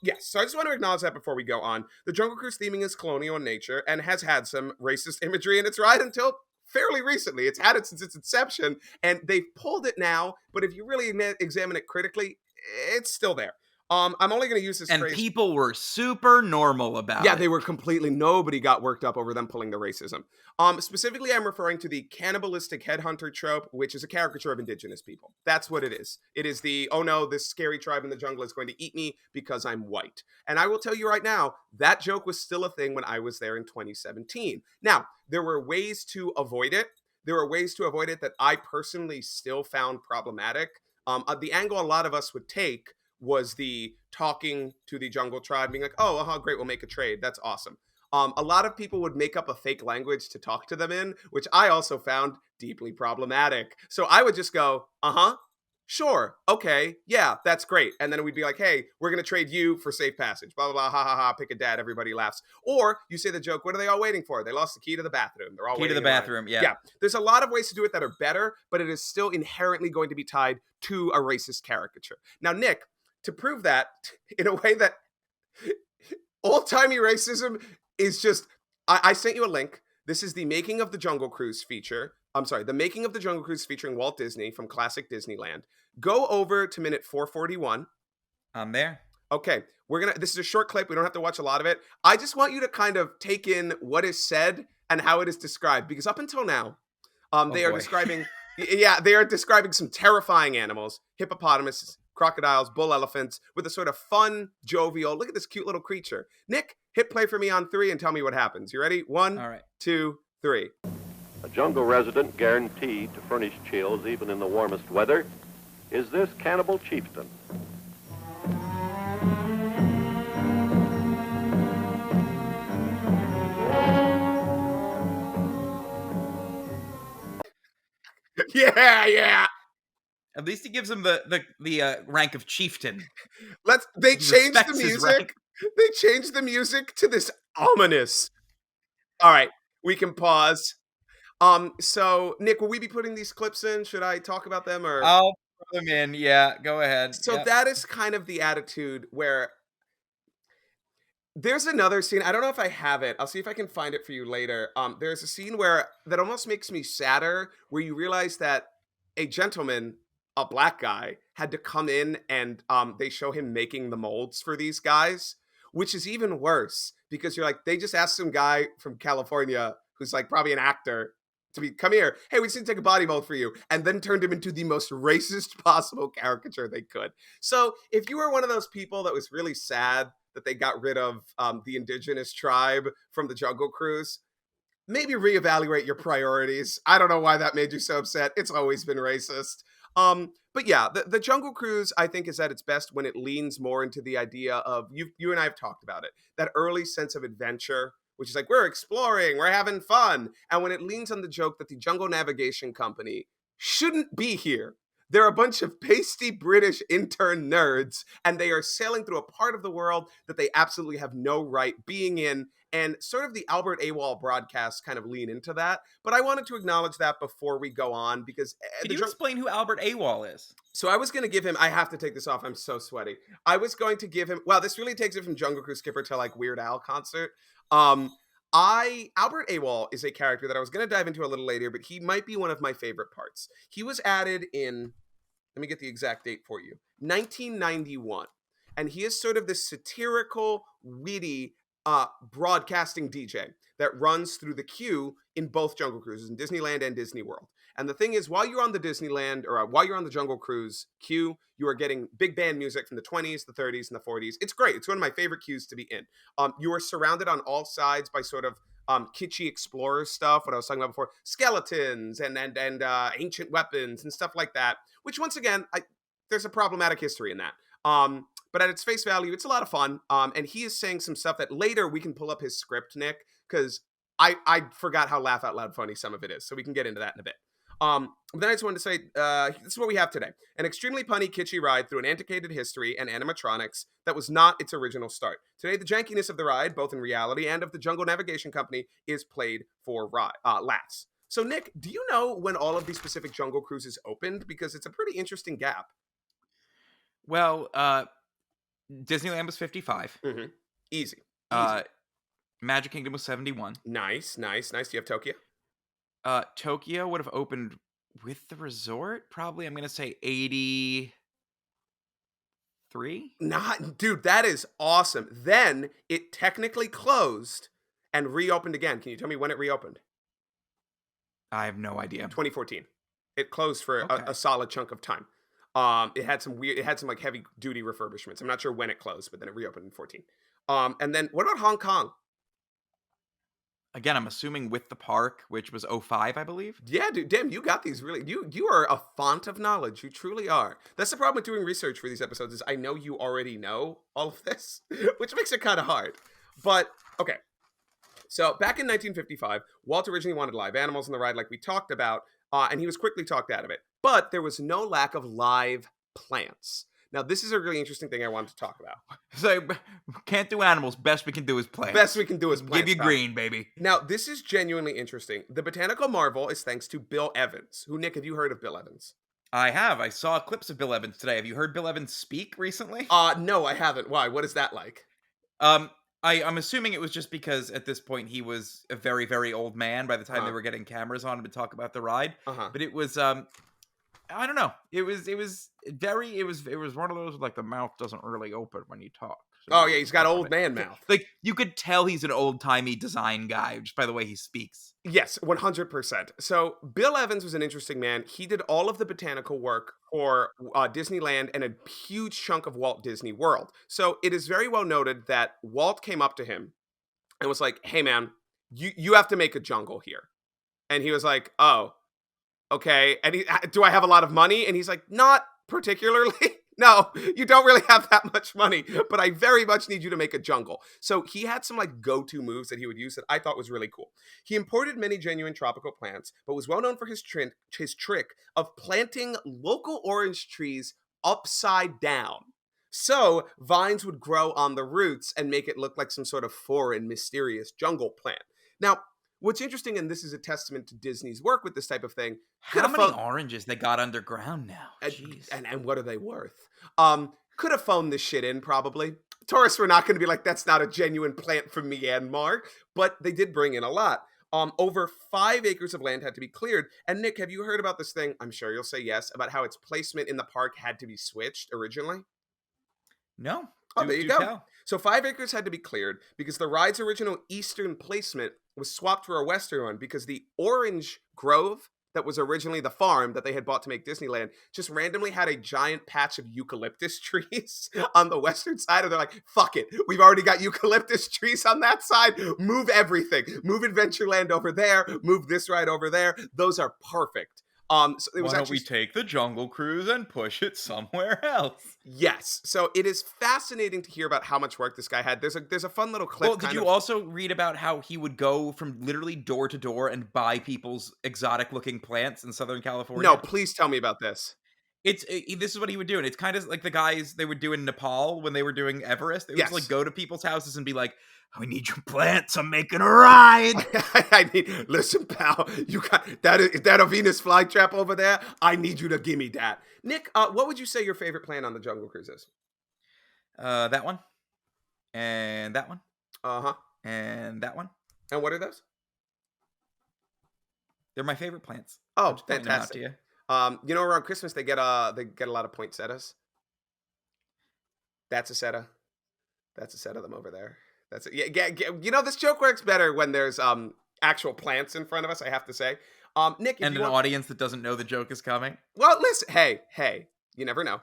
Yes, so I just want to acknowledge that before we go on. The Jungle Cruise theming is colonial in nature and has had some racist imagery in its ride until fairly recently. It's had it since its inception, and they've pulled it now, but if you really examine it critically, it's still there. I'm only going to use this and phrase. People were super normal about it. Yeah, they were completely, nobody got worked up over them pulling the racism. Specifically, I'm referring to the cannibalistic headhunter trope, which is a caricature of indigenous people. That's what it is. It is the, oh no, this scary tribe in the jungle is going to eat me because I'm white. And I will tell you right now, that joke was still a thing when I was there in 2017. Now, there were ways to avoid it. There were ways to avoid it that I personally still found problematic. The angle a lot of us would take was the talking to the jungle tribe, being like, oh, great, we'll make a trade. That's awesome. A lot of people would make up a fake language to talk to them in, which I also found deeply problematic. So I would just go, sure, okay, yeah, that's great. And then we'd be like, hey, we're going to trade you for safe passage, blah, blah, blah, ha, ha, ha, pick a dad, everybody laughs. Or you say the joke, what are they all waiting for? They lost the key to the bathroom. They're all key waiting to the bathroom, yeah. Yeah, there's a lot of ways to do it that are better, but it is still inherently going to be tied to a racist caricature. Now, Nick, to prove that in a way that old-timey racism is just, I sent you a link. This is the Making of the Jungle Cruise feature. I'm sorry, the Making of the Jungle Cruise featuring Walt Disney from classic Disneyland. Go over to minute 441. I'm there. Okay, this is a short clip. We don't have to watch a lot of it. I just want you to kind of take in what is said and how it is described, because up until now, they are boy. describing, they are describing some terrifying animals, hippopotamuses, crocodiles, bull elephants, with a sort of fun, jovial, look at this cute little creature. Nick, hit play for me on 3 and tell me what happens. You ready? 1, All right. 2, 3. A jungle resident guaranteed to furnish chills even in the warmest weather is this cannibal chieftain. Yeah. At least he gives him the rank of chieftain. They He changed the respects his music. rank. They changed the music to this ominous. All right, we can pause. So Nick, will we be putting these clips in? Should I talk about them or? I'll throw them in. Yeah, go ahead. So Yep. that is kind of the attitude where there's another scene. I don't know if I have it. I'll see if I can find it for you later. There's a scene where that almost makes me sadder, where you realize that a gentleman, a black guy, had to come in and they show him making the molds for these guys, which is even worse because you're like, they just asked some guy from California who's like probably an actor to come here. Hey, we just need to take a body mold for you, and then turned him into the most racist possible caricature they could. So if you were one of those people that was really sad that they got rid of the indigenous tribe from the Jungle Cruise, maybe reevaluate your priorities. I don't know why that made you so upset. It's always been racist. But yeah, the Jungle Cruise, I think, is at its best when it leans more into the idea of, you and I have talked about it, that early sense of adventure, which is like, we're exploring, we're having fun. And when it leans on the joke that the Jungle Navigation Company shouldn't be here. They're a bunch of pasty British intern nerds, and they are sailing through a part of the world that they absolutely have no right being in. And sort of the Albert Awol broadcasts kind of lean into that. But I wanted to acknowledge that before we go on, because Can you explain who Albert Awol is? so I was going to give him, I have to take this off, I'm so sweaty. I was going to give him, wow, this really takes it from Jungle Cruise Skipper to like Weird Al concert. Albert Awol is a character that I was going to dive into a little later, but he might be one of my favorite parts. He was added in, let me get the exact date for you, 1991. And he is sort of this satirical, witty broadcasting DJ that runs through the queue in both Jungle Cruises, in Disneyland and Disney World. And the thing is, while you're on the Disneyland, or while you're on the Jungle Cruise queue, you are getting big band music from the 20s, the 30s, and the 40s. It's great. It's one of my favorite queues to be in. You are surrounded on all sides by sort of kitschy explorer stuff, what I was talking about before, skeletons and ancient weapons and stuff like that, which once again, there's a problematic history in that. But at its face value, it's a lot of fun. And he is saying some stuff that later we can pull up his script, Nick, because I forgot how laugh out loud funny some of it is. So we can get into that in a bit. But then I just wanted to say, this is what we have today. An extremely punny, kitschy ride through an antiquated history and animatronics that was not its original start. Today, the jankiness of the ride, both in reality and of the Jungle Navigation Company, is played for laughs. So, Nick, do you know when all of these specific Jungle Cruises opened? Because it's a pretty interesting gap. Well, Disneyland was 55. Mm-hmm. Easy. Magic Kingdom was 71. Nice. Do you have Tokyo? Tokyo would have opened with the resort, probably, I'm going to say 83. Dude, that is awesome. Then it technically closed and reopened again. Can you tell me when it reopened? I have no idea. 2014. It closed for a solid chunk of time. It had some like heavy duty refurbishments. I'm not sure when it closed, but then it reopened in 14. And then what about Hong Kong? Again, I'm assuming with the park, which was 05, I believe. Yeah, dude, damn, you got these really. You are a font of knowledge. You truly are. That's the problem with doing research for these episodes is I know you already know all of this, which makes it kind of hard. But okay. So back in 1955, Walt originally wanted live animals on the ride, like we talked about, and he was quickly talked out of it. But there was no lack of live plants. Now, this is a really interesting thing I wanted to talk about. So, can't do animals. Best we can do is plants. Best we can do is plants. Give you green, baby. Now, this is genuinely interesting. The Botanical Marvel is thanks to Bill Evans. Who, Nick, have you heard of Bill Evans? I have. I saw clips of Bill Evans today. Have you heard Bill Evans speak recently? No, I haven't. Why? What is that like? I'm assuming it was just because at this point he was a very, very old man by the time they Uh-huh. were getting cameras on him to talk about the ride. Uh-huh. But it was I don't know. It was one of those like the mouth doesn't really open when you talk. So Oh, yeah, he's got old man mouth. Like you could tell he's an old-timey design guy just by the way he speaks. Yes, 100%. So Bill Evans was an interesting man. He did all of the botanical work for Disneyland and a huge chunk of Walt Disney World. So it is very well noted that Walt came up to him and was like, "Hey, man, you have to make a jungle here." And he was like, "Oh, okay." And do I have a lot of money? And he's like, "Not particularly." No, you don't really have that much money, but I very much need you to make a jungle. So he had some like go-to moves that he would use that I thought was really cool. He imported many genuine tropical plants, but was well known for his trick of planting local orange trees upside down. So vines would grow on the roots and make it look like some sort of foreign, mysterious jungle plant. Now, what's interesting, and this is a testament to Disney's work with this type of thing. How many oranges they got underground now? Jeez. And what are they worth? Could have phoned this shit in, probably. Tourists were not going to be like, that's not a genuine plant from Myanmar, but they did bring in a lot. Over 5 acres of land had to be cleared. And Nick, have you heard about this thing? I'm sure you'll say yes, about how its placement in the park had to be switched originally. No. Oh, there you go. So 5 acres had to be cleared because the ride's original eastern placement was swapped for a western one because the orange grove that was originally the farm that they had bought to make Disneyland just randomly had a giant patch of eucalyptus trees on the western side. And they're like, fuck it. We've already got eucalyptus trees on that side. Move everything. Move Adventureland over there. Move this ride over there. Those are perfect. So it was Why don't we take the Jungle Cruise and push it somewhere else? Yes. So it is fascinating to hear about how much work this guy had. There's a fun little clip. Well, did you also read about how he would go from literally door to door and buy people's exotic looking plants in Southern California? No, please tell me about this. This is what he would do, and it's kind of like the guys they would do in Nepal when they were doing Everest. They would just, like go to people's houses and be like, "We need your plants. I'm making a ride." Listen, pal, you got that? Is that a Venus flytrap over there? I need you to give me that. Nick, what would you say your favorite plant on the Jungle Cruise is? That one, and that one, and that one. And what are those? They're my favorite plants. Oh, fantastic! Around Christmas they get a lot of poinsettias. That's a seta. That's a set of them over there. That's it. Yeah, this joke works better when there's actual plants in front of us, I have to say. Nick, and an audience that doesn't know the joke is coming. Well, listen, hey, you never know.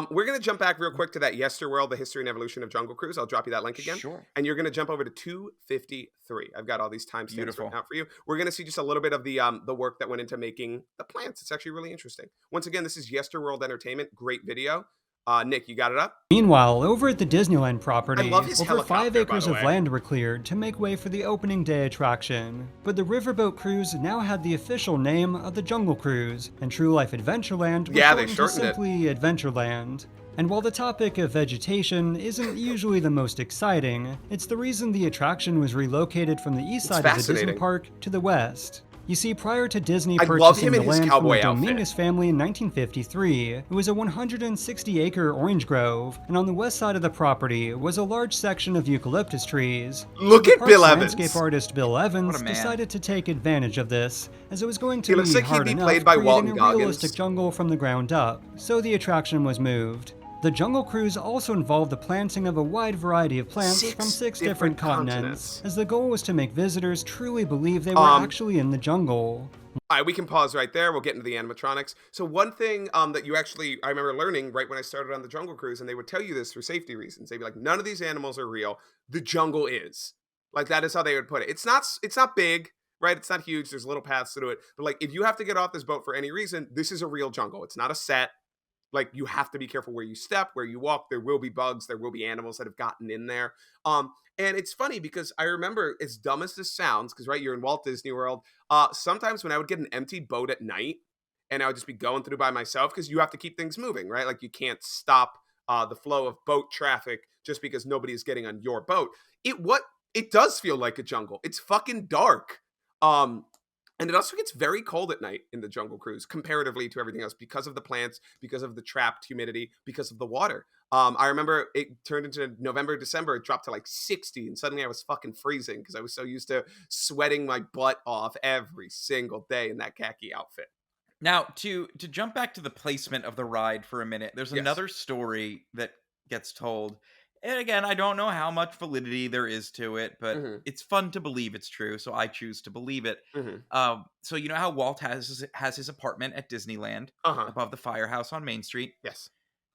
We're gonna jump back real quick to that Yesterworld, the history and evolution of Jungle Cruise. I'll drop you that link again. Sure. And you're gonna jump over to 253. I've got all these timestamps written out for you. We're gonna see just a little bit of the work that went into making the plants. It's actually really interesting. Once again, this is Yesterworld Entertainment. Great video. Nick, you got it up? Meanwhile, over at the Disneyland property, love his over 5 helicopter, by acres the of way. land were cleared to make way for the opening day attraction. But the riverboat cruise now had the official name of the Jungle Cruise, and True Life Adventureland was Yeah, they shortened to shortened it. simply Adventureland. And while the topic of vegetation isn't usually the most exciting, it's the reason the attraction was relocated from the east side of the Disney fascinating. park to the west. You see, prior to Disney I love purchasing him the in his land from the cowboy outfit. Dominguez family in 1953, it was a 160-acre orange grove, and on the west side of the property was a large section of eucalyptus trees. Look The at park's Bill Evans. landscape artist Bill Evans What a man. decided to take advantage of this, as it was going to He looks be like he'd hard be enough played by creating Walton a Goggins. realistic jungle from the ground up, so the attraction was moved. The Jungle Cruise also involved the planting of a wide variety of plants from 6 different continents, as the goal was to make visitors truly believe they were actually in the jungle. All right, we can pause right there. We'll get into the animatronics. So one thing that I remember learning right when I started on the Jungle Cruise, and they would tell you this for safety reasons. They'd be like, none of these animals are real. The jungle is. Like, that is how they would put it. It's not big, right? It's not huge. There's little paths to it. But like, if you have to get off this boat for any reason, this is a real jungle. It's not a set. Like, you have to be careful where you step, where you walk. There will be bugs. There will be animals that have gotten in there. And it's funny because I remember, as dumb as this sounds, because, right, you're in Walt Disney World, sometimes when I would get an empty boat at night and I would just be going through by myself, because you have to keep things moving, right? Like, you can't stop the flow of boat traffic just because nobody is getting on your boat. It does feel like a jungle. It's fucking dark. And it also gets very cold at night in the Jungle Cruise comparatively to everything else because of the plants, because of the trapped humidity, because of the water. I remember it turned into November, December, it dropped to like 60, and suddenly I was fucking freezing because I was so used to sweating my butt off every single day in that khaki outfit. Now, to jump back to the placement of the ride for a minute, there's Yes. another story that gets told. And again, I don't know how much validity there is to it, but Mhm. it's fun to believe it's true, so I choose to believe it. Mhm. So you know how Walt has his apartment at Disneyland Uh-huh. above the firehouse on Main Street? Yes.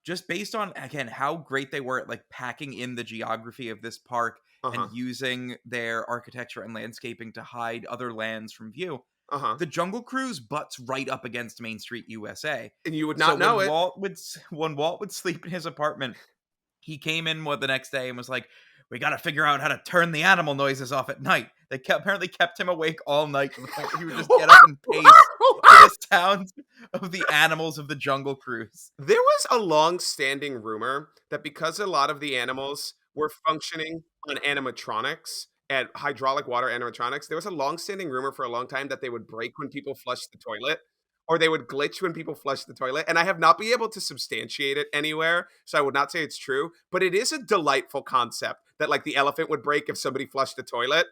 Just based on, again, how great they were at like packing in the geography of this park Uh-huh. and using their architecture and landscaping to hide other lands from view. Uh-huh. The Jungle Cruise butts right up against Main Street, USA. And you would So not know when it. Walt would sleep in his apartment, he came in the next day and was like, "We got to figure out how to turn the animal noises off at night." They apparently kept him awake all night to the point where he would just get up and pace to the sounds of the animals of the Jungle Cruise. There was a long-standing rumor that because a lot of the animals were functioning on animatronics and hydraulic water animatronics, there was a long-standing rumor for a long time that they would break when people flushed the toilet, or they would glitch when people flushed the toilet. And I have not been able to substantiate it anywhere, so I would not say it's true. But it is a delightful concept that like the elephant would break if somebody flushed the toilet.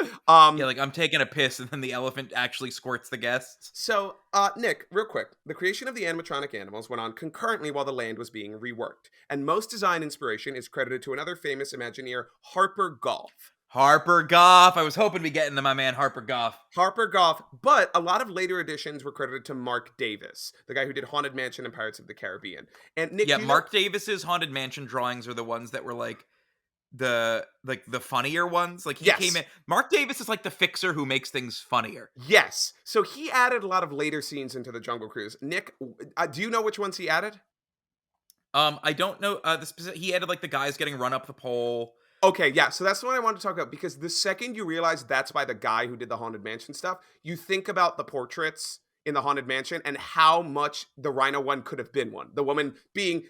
Yeah, like I'm taking a piss and then the elephant actually squirts the guests. So, Nick, real quick. The creation of the animatronic animals went on concurrently while the land was being reworked. And most design inspiration is credited to another famous Imagineer, Harper Goff. Harper Goff. I was hoping we get into my man Harper Goff. Harper Goff, but a lot of later additions were credited to Mark Davis, the guy who did Haunted Mansion and Pirates of the Caribbean. And Nick, Yeah, do you Mark Davis's Haunted Mansion drawings are the ones that were like the funnier ones. Like he Yes. came in. Mark Davis is like the fixer who makes things funnier. Yes. So he added a lot of later scenes into the Jungle Cruise. Nick, do you know which ones he added? I don't know the specific. He added like the guys getting run up the pole. Okay, yeah. So that's the one I wanted to talk about because the second you realize that's by the guy who did the Haunted Mansion stuff, you think about the portraits in the Haunted Mansion and how much the rhino one could have been one. The woman being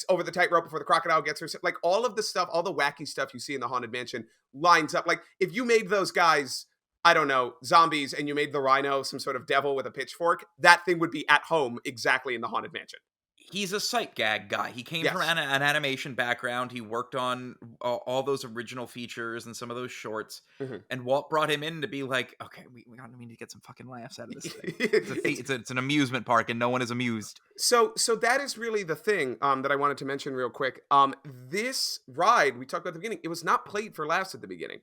over the tightrope before the crocodile gets her. Like all of the stuff, all the wacky stuff you see in the Haunted Mansion lines up. Like if you made those guys, I don't know, zombies, and you made the rhino some sort of devil with a pitchfork, that thing would be at home exactly in the Haunted Mansion. He's a sight gag guy. He came from Yes. an animation background. He worked on all those original features and some of those shorts. Mhm. And Walt brought him in to be like, okay, we need to get some fucking laughs out of this thing. It's an amusement park, and no one is amused. So that is really the thing that I wanted to mention real quick. This ride we talked about at the beginning, it was not played for laughs at the beginning.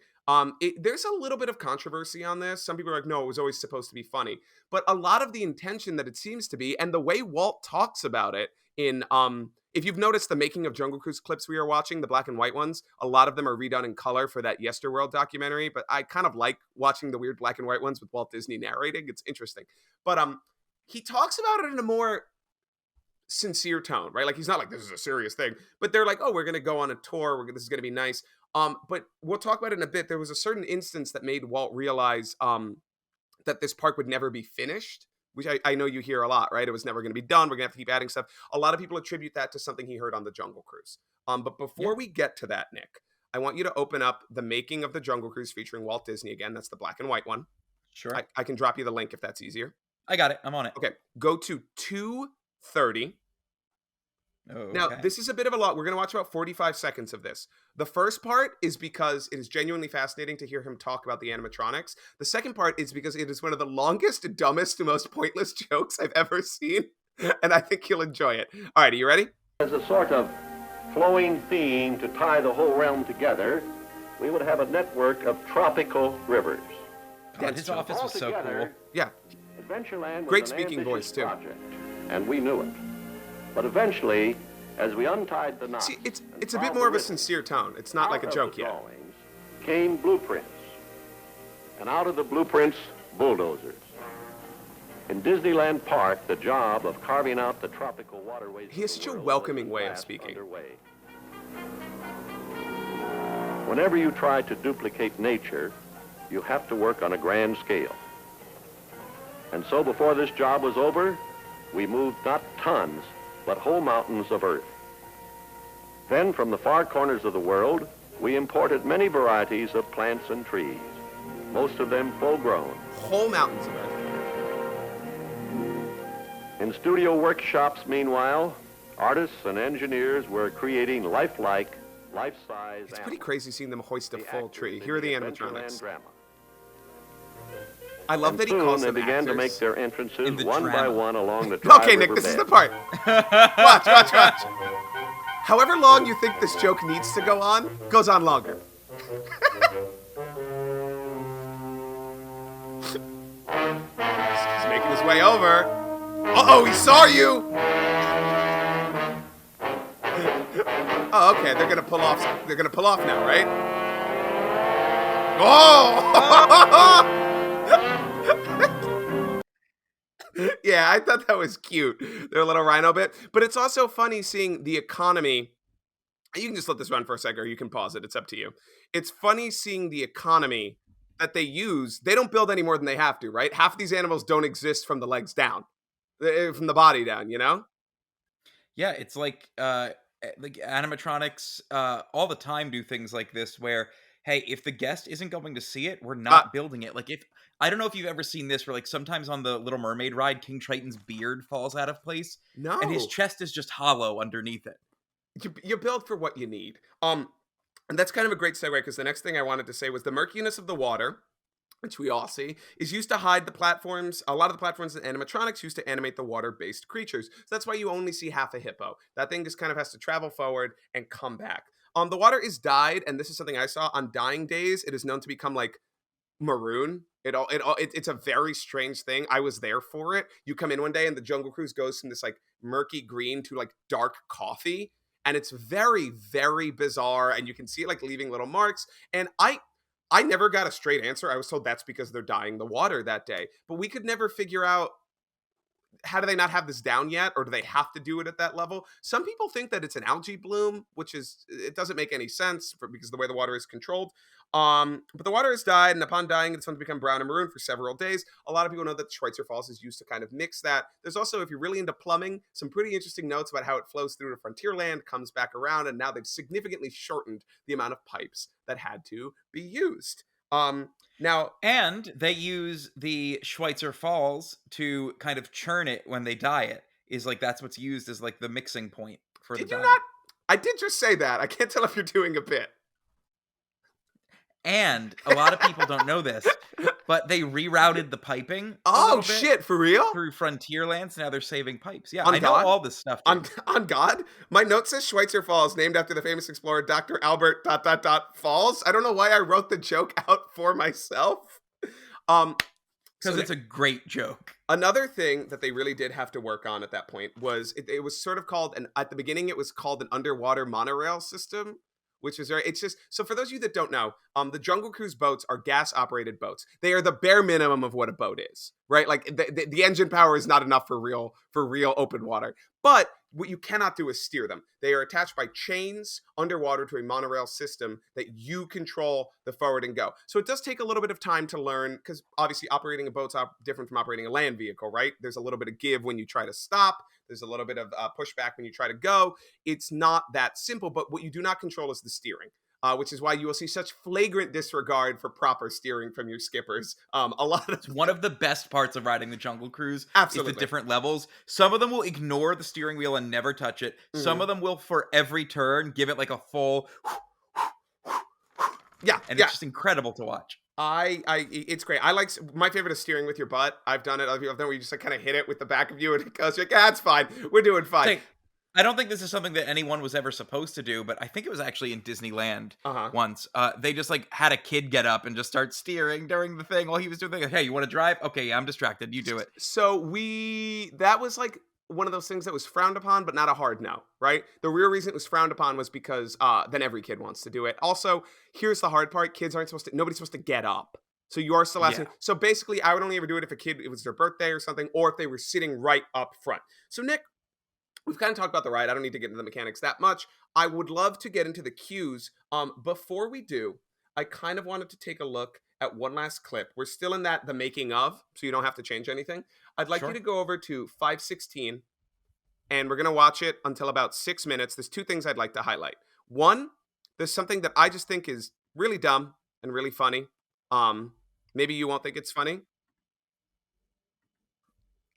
There's a little bit of controversy on this. Some people are like, no, it was always supposed to be funny. But a lot of the intention that it seems to be, and the way Walt talks about it in, if you've noticed the making of Jungle Cruise clips we are watching, the black and white ones, a lot of them are redone in color for that Yesterworld documentary. But I kind of like watching the weird black and white ones with Walt Disney narrating. It's interesting. But he talks about it in a more sincere tone, right? Like he's not like this is a serious thing, but they're like, oh, we're gonna go on a tour. This is gonna be nice. But we'll talk about it in a bit. There was a certain instance that made Walt realize that this park would never be finished, which I know you hear a lot, right? It was never going to be done. We're going to have to keep adding stuff. A lot of people attribute that to something he heard on the Jungle Cruise. But before we get to that, Nick, I want you to open up the making of the Jungle Cruise featuring Walt Disney again. That's the black and white one. Sure. I can drop you the link if that's easier. I got it. I'm on it. Okay, go to 2:30. Oh, Now, okay. this is a bit of a lot. We're going to watch about 45 seconds of this. The first part is because it is genuinely fascinating to hear him talk about the animatronics. The second part is because it is one of the longest, dumbest, most pointless jokes I've ever seen, and I think you'll enjoy it. All right, are you ready? As a sort of flowing theme to tie the whole realm together, we would have a network of tropical rivers. God, his office was so cool. Altogether, Yeah. Adventureland was Great an speaking ambitious voice, too. project, and we knew it. But eventually, as we untied the knots, See, it's and a bit solved more the of a riddle, sincere tone. It's not like a out of joke the yet. drawings came blueprints, and out of the blueprints, bulldozers. In Disneyland Park, the job of carving out the tropical waterways. He has of the such a world welcoming was way of fast speaking. underway. Whenever you try to duplicate nature, you have to work on a grand scale. And so before this job was over, we moved not tons, but whole mountains of earth. Then from the far corners of the world, we imported many varieties of plants and trees. most of them full-grown. Whole mountains of it. In studio workshops, meanwhile, artists and engineers were creating lifelike, life-size It's pretty crazy seeing them hoist a full tree. Here are the animatronics. I love that he calls Soon them they began to actors. make their entrances In the one by drama. one along the dry Okay, Nick, river this is bed. the part. Watch. However long you think this joke needs to go on, goes on longer. He's making his way over. Uh-oh, he saw you! Oh, okay, they're gonna pull off. They're gonna pull off now, right? Oh! Yeah, I thought that was cute. Their little rhino bit. But it's also funny seeing the economy. You can just let this run for a second, or you can pause it. It's up to you. It's funny seeing the economy that they use. They don't build any more than they have to, right? Half of these animals don't exist from the legs down, from the body down, you know? Yeah, it's like animatronics all the time do things like this where, hey, if the guest isn't going to see it, we're not building it. Like, if I don't know if you've ever seen this, where like sometimes on the Little Mermaid ride, King Triton's beard falls out of place, No. and his chest is just hollow underneath it. You build for what you need. And that's kind of a great segue, because the next thing I wanted to say was the murkiness of the water, which we all see, is used to hide the platforms. A lot of the platforms in animatronics used to animate the water-based creatures. So that's why you only see half a hippo. That thing just kind of has to travel forward and come back. The water is dyed, and this is something I saw on dying days. It is known to become like maroon. It's a very strange thing. I was there for it. You come in one day and the Jungle Cruise goes from this like murky green to like dark coffee, and it's very, very bizarre, and you can see it like leaving little marks. And I never got a straight answer. I was told that's because they're dyeing the water that day, but we could never figure out, how do they not have this down yet, or do they have to do it at that level? Some people think that it's an algae bloom, which is, it doesn't make any sense because of the way the water is controlled. But the water is dyed, and upon dying, it's going to become brown and maroon for several days. A lot of people know that Schweitzer Falls is used to kind of mix that. There's also, if you're really into plumbing, some pretty interesting notes about how it flows through to Frontierland, comes back around, and now they've significantly shortened the amount of pipes that had to be used. Now, and they use the Schweitzer Falls to kind of churn it when they dye it. Is like that's what's used as like the mixing point for did the you dye. not? I did just say that. I can't tell if you're doing a bit. And a lot of people don't know this, but they rerouted the piping. Oh shit, for real? Through Frontierland, so now they're saving pipes. Yeah, On I know God? all this stuff. On God? My note says Schweitzer Falls, named after the famous explorer Dr. Albert ... Falls. I don't know why I wrote the joke out for myself. Because it's a great joke. Another thing that they really did have to work on at that point was it was sort of called, at the beginning it was called an underwater monorail system, which is it's just, so for those of you that don't know, the Jungle Cruise boats are gas operated boats. They are the bare minimum of what a boat is, right? Like the engine power is not enough for real open water. But what you cannot do is steer them. They are attached by chains underwater to a monorail system that you control the forward and go. So it does take a little bit of time to learn, because obviously operating a boat's different from operating a land vehicle, right? There's a little bit of give when you try to stop. There's a little bit of pushback when you try to go. It's not that simple, but what you do not control is the steering. Which is why you will see such flagrant disregard for proper steering from your skippers. It's one of the best parts of riding the Jungle Cruise. Absolutely. Is the different levels. Some of them will ignore the steering wheel and never touch it. Mm-hmm. Some of them will, for every turn, give it like a full. Yeah, and it's just incredible to watch. It's great. I like, my favorite is steering with your butt. I've done it. Other people have done where you just like kind of hit it with the back of you and it goes. You're like, it's fine. We're doing fine. I don't think this is something that anyone was ever supposed to do, but I think it was actually in Disneyland once. They just like had a kid get up and just start steering during the thing while he was doing the thing. Hey, you want to drive? Okay, yeah, I'm distracted. You do it. So that was like one of those things that was frowned upon, but not a hard no, right? The real reason it was frowned upon was because then every kid wants to do it. Also, here's the hard part. Nobody's supposed to get up. So you are still asking. Yeah. So basically, I would only ever do it if it was their birthday or something, or if they were sitting right up front. So Nick, we've kind of talked about the ride. I don't need to get into the mechanics that much. I would love to get into the cues. Before we do, I kind of wanted to take a look at one last clip. We're still in the making of, so you don't have to change anything. I'd like you to go over to 5:16, and we're going to watch it until about 6 minutes. There's two things I'd like to highlight. One, there's something that I just think is really dumb and really funny. Maybe you won't think it's funny.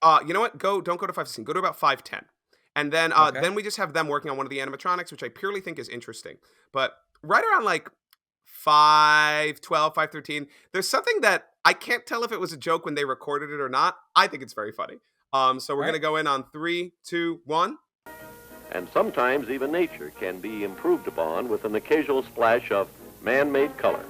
You know what? Don't go to 5:16. Go to about 5:10. And then Okay. then we just have them working on one of the animatronics, which I purely think is interesting. But right around like 5:12, 5:13, there's something that I can't tell if it was a joke when they recorded it or not. I think it's very funny. So we're All gonna right. go in on 3, 2, 1. And sometimes even nature can be improved upon with an occasional splash of man-made color.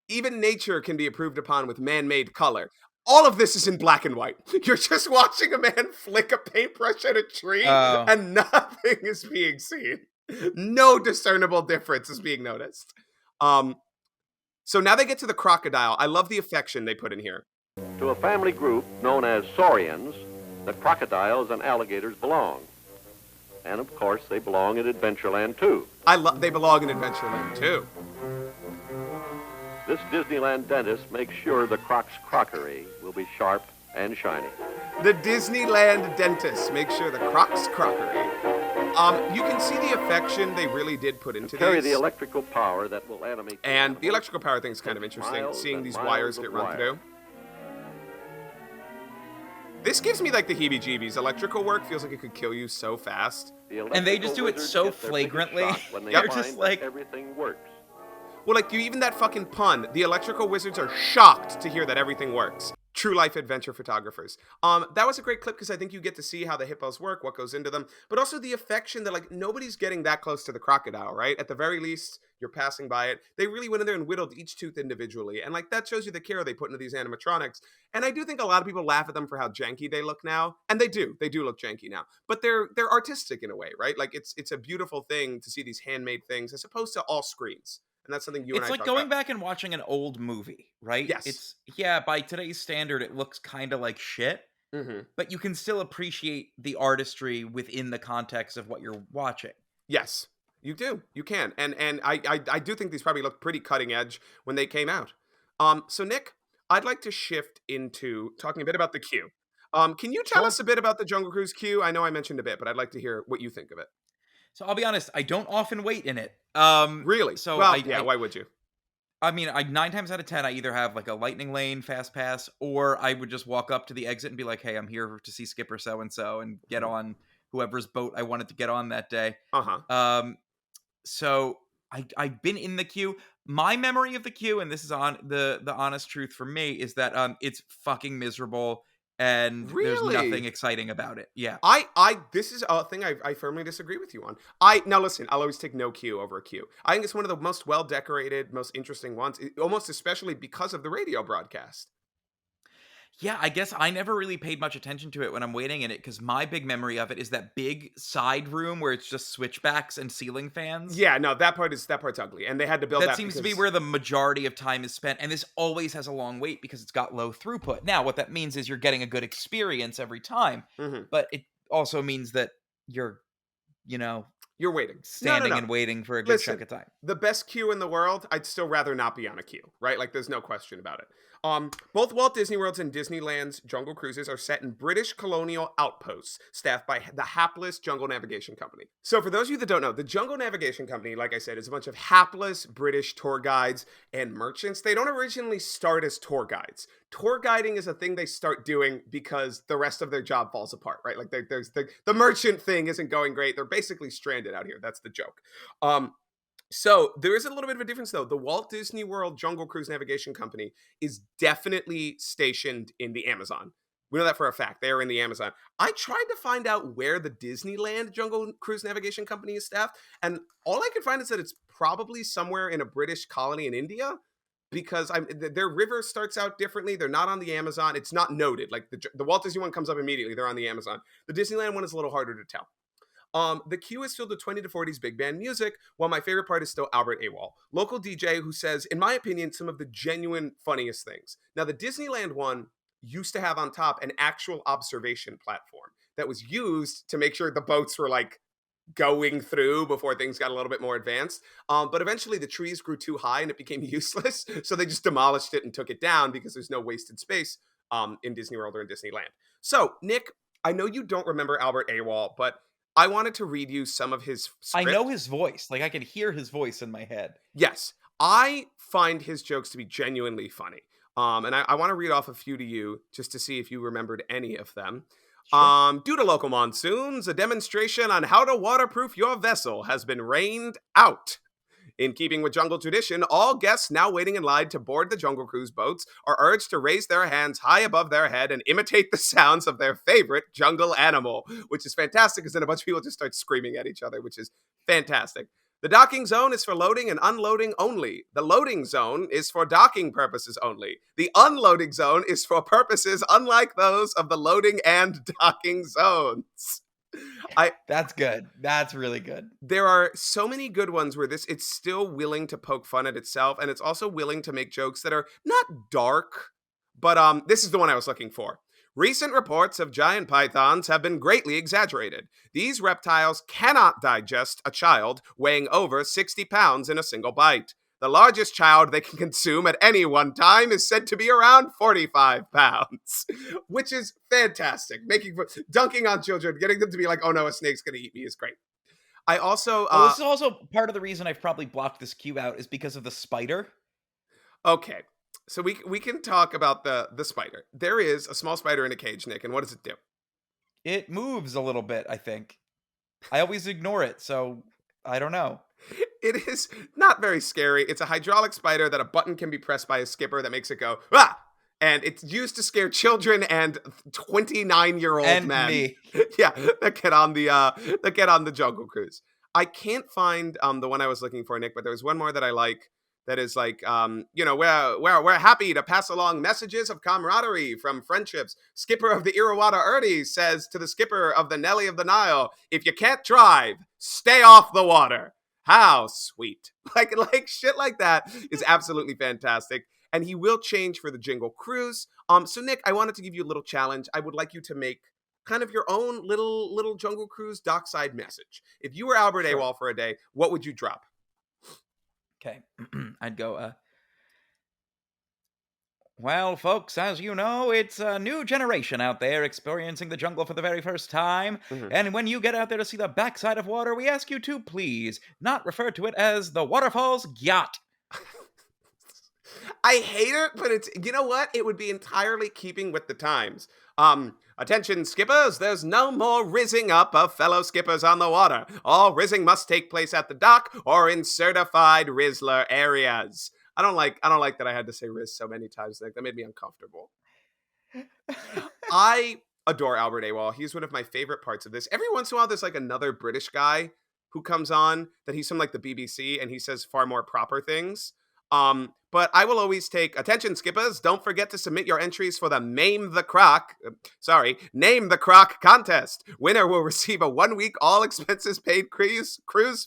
Even nature can be improved upon with man-made color. All of this is in black and white. You're just watching a man flick a paintbrush at a tree, Oh. and nothing is being seen. No discernible difference is being noticed. So now they get to the crocodile. I love the affection they put in here. To a family group known as saurians, the crocodiles and alligators belong. And of course, they belong in Adventureland too. They belong in Adventureland too. This Disneyland dentist makes sure the croc's crockery will be sharp and shiny. The Disneyland dentist makes sure the Croc's crockery. You can see the affection they really did put into Carry these. the electrical power that will animate. And the electrical power thing is kind of interesting, Miles seeing and these miles wires of get run wire. through. This gives me like the heebie-jeebies. Electrical work feels like it could kill you so fast. And they just do it so flagrantly. When they Yep. find Just that like- everything works. Well, like, even that fucking pun, the electrical wizards are shocked to hear that everything works. True life adventure photographers. That was a great clip because I think you get to see how the hippos work, what goes into them, but also the affection that, like, nobody's getting that close to the crocodile, right? At the very least, you're passing by it. They really went in there and whittled each tooth individually, and like that shows you the care they put into these animatronics. And I do think a lot of people laugh at them for how janky they look now, and they do look janky now, but they're artistic in a way, right? Like it's a beautiful thing to see these handmade things as opposed to all screens. And that's something you and It's I like talked going about. back and watching an old movie, right? Yes. By today's standard, it looks kind of like shit, Mm-hmm. but you can still appreciate the artistry within the context of what you're watching. Yes, you do. You can. And I do think these probably looked pretty cutting edge when they came out. So Nick, I'd like to shift into talking a bit about the queue. Can you tell Sure. us a bit about the Jungle Cruise queue? I know I mentioned a bit, but I'd like to hear what you think of it. So I'll be honest, I don't often wait in it. Really? So Well, why would you? I mean, 9 times out of 10, I either have like a lightning lane fast pass, or I would just walk up to the exit and be like, "Hey, I'm here to see Skipper so and so," and get on whoever's boat I wanted to get on that day. Uh-huh. So I've been in the queue. My memory of the queue, and this is on the honest truth for me, is that it's fucking miserable and there's Really? nothing exciting about it. Yeah. This is a thing I firmly disagree with you on. Now listen, I'll always take no queue over a queue. I think it's one of the most well decorated, most interesting ones, almost especially because of the radio broadcast. Yeah, I guess I never really paid much attention to it when I'm waiting in it, because my big memory of it is that big side room where it's just switchbacks and ceiling fans. Yeah, no, that part's ugly, and they had to build That that seems to be because- where the majority of time is spent, and this always has a long wait because it's got low throughput. Now, what that means is you're getting a good experience every time, Mhm. but it also means that you're, You're waiting, standing No. and waiting for a good Listen, chunk of time. The best queue in the world, I'd still rather not be on a queue, right? Like, there's no question about it. Both Walt Disney World's and Disneyland's Jungle Cruises are set in British colonial outposts staffed by the hapless Jungle Navigation Company. So for those of you that don't know, the Jungle Navigation Company, like I said, is a bunch of hapless British tour guides and merchants. They don't originally start as tour guides. Tour guiding is a thing they start doing because the rest of their job falls apart, right? Like there's the merchant thing isn't going great. They're basically stranded out here. That's the joke. So there is a little bit of a difference, though. The Walt Disney World Jungle Cruise Navigation Company is definitely stationed in the Amazon. We know that for a fact. They are in the Amazon. I tried to find out where the Disneyland Jungle Cruise Navigation Company is staffed, and all I could find is that it's probably somewhere in a British colony in India, because their river starts out differently. They're not on the Amazon. It's not noted. Like the Walt Disney one comes up immediately. They're on the Amazon. The Disneyland one is a little harder to tell. The queue is filled with 20 to 40s big band music, while my favorite part is still Albert Awol, local DJ who says, in my opinion, some of the genuine funniest things. Now, the Disneyland one used to have on top an actual observation platform that was used to make sure the boats were like going through before things got a little bit more advanced. But eventually the trees grew too high and it became useless. So they just demolished it and took it down because there's no wasted space in Disney World or in Disneyland. So, Nick, I know you don't remember Albert Awol, but I wanted to read you some of his I script. know his voice. Like, I can hear his voice in my head. Yes, I find his jokes to be genuinely funny. And I want to read off a few to you just to see if you remembered any of them. Sure. Due to local monsoons, a demonstration on how to waterproof your vessel has been rained out. In keeping with jungle tradition, all guests now waiting in line to board the Jungle Cruise boats are urged to raise their hands high above their head and imitate the sounds of their favorite jungle animal, which is fantastic because then a bunch of people just start screaming at each other, which is fantastic. The docking zone is for loading and unloading only. The loading zone is for docking purposes only. The unloading zone is for purposes unlike those of the loading and docking zones. That's good. That's really good. There are so many good ones where it's still willing to poke fun at itself, and it's also willing to make jokes that are not dark, but this is the one I was looking for. Recent reports of giant pythons have been greatly exaggerated. These reptiles cannot digest a child weighing over 60 pounds in a single bite. The largest child they can consume at any one time is said to be around 45 pounds, which is fantastic. Dunking on children, getting them to be like, oh no, a snake's going to eat me is great. I also... Well, this is also part of the reason I've probably blocked this cue out is because of the spider. Okay, so we can talk about the spider. There is a small spider in a cage, Nick, and what does it do? It moves a little bit, I think. I always ignore it, so I don't know. It is not very scary. It's a hydraulic spider that a button can be pressed by a skipper that makes it go, ah! And it's used to scare children and 29-year-old And men. me. Yeah, that get on the Jungle Cruise. I can't find the one I was looking for, Nick, but there was one more that I like that is like, we're happy to pass along messages of camaraderie from friendships. Skipper of the Irrawaddy Ernie says to the skipper of the Nelly of the Nile, if you can't drive, stay off the water. How sweet. Like shit like that is absolutely fantastic. And he will change for the Jungle Cruise. So Nick, I wanted to give you a little challenge. I would like you to make kind of your own little Jungle Cruise dockside message. If you were Albert Sure. AWOL for a day, what would you drop? Okay. I'd go, well, folks, as you know, it's a new generation out there experiencing the jungle for the very first time. Mhm. And when you get out there to see the backside of water, we ask you to please not refer to it as the waterfall's yacht. I hate it, but it's, you know what? It would be entirely keeping with the times. Attention skippers, there's no more rizzing up of fellow skippers on the water. All rizzing must take place at the dock or in certified Rizzler areas. I don't like that I had to say Riz so many times, Nick. That made me uncomfortable. I adore Albert AWOL. He's one of my favorite parts of this. Every once in a while, there's like another British guy who comes on that he's from like the BBC and he says far more proper things. But I will always take, attention skippers, don't forget to submit your entries for the Name the Croc contest. Winner will receive a 1-week all expenses paid cruise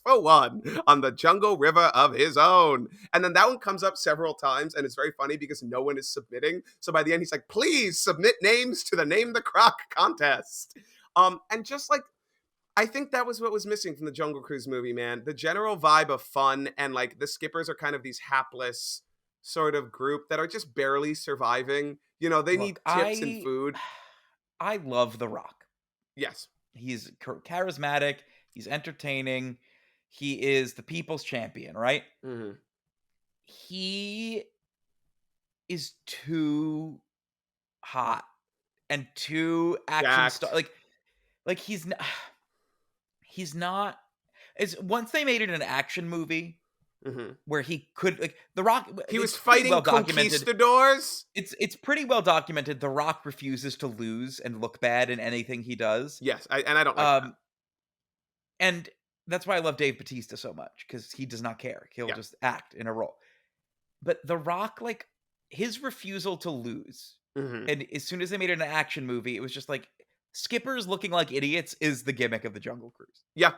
for one on the Jungle River of his own. And then that one comes up several times and it's very funny because no one is submitting. So by the end, he's like, please submit names to the Name the Croc contest. And just like, I think that was what was missing from the Jungle Cruise movie, man. The general vibe of fun and like the skippers are kind of these hapless sort of group that are just barely surviving. You know, they need tips and food. I love The Rock. Yes. He's charismatic. He's entertaining. He is the people's champion, right? Mm-hmm. He is too hot and too action star. Like he's not. It's once they made it an action movie Mm-hmm. where he could, like, The Rock. He was fighting conquistadors. It's pretty well documented. The Rock refuses to lose and look bad in anything he does. Yes, I don't like that. And that's why I love Dave Bautista so much, because he does not care. He'll just act in a role. But The Rock, like, his refusal to lose, and as soon as they made it an action movie, it was just like, skippers looking like idiots is the gimmick of the Jungle Cruise. Yeah,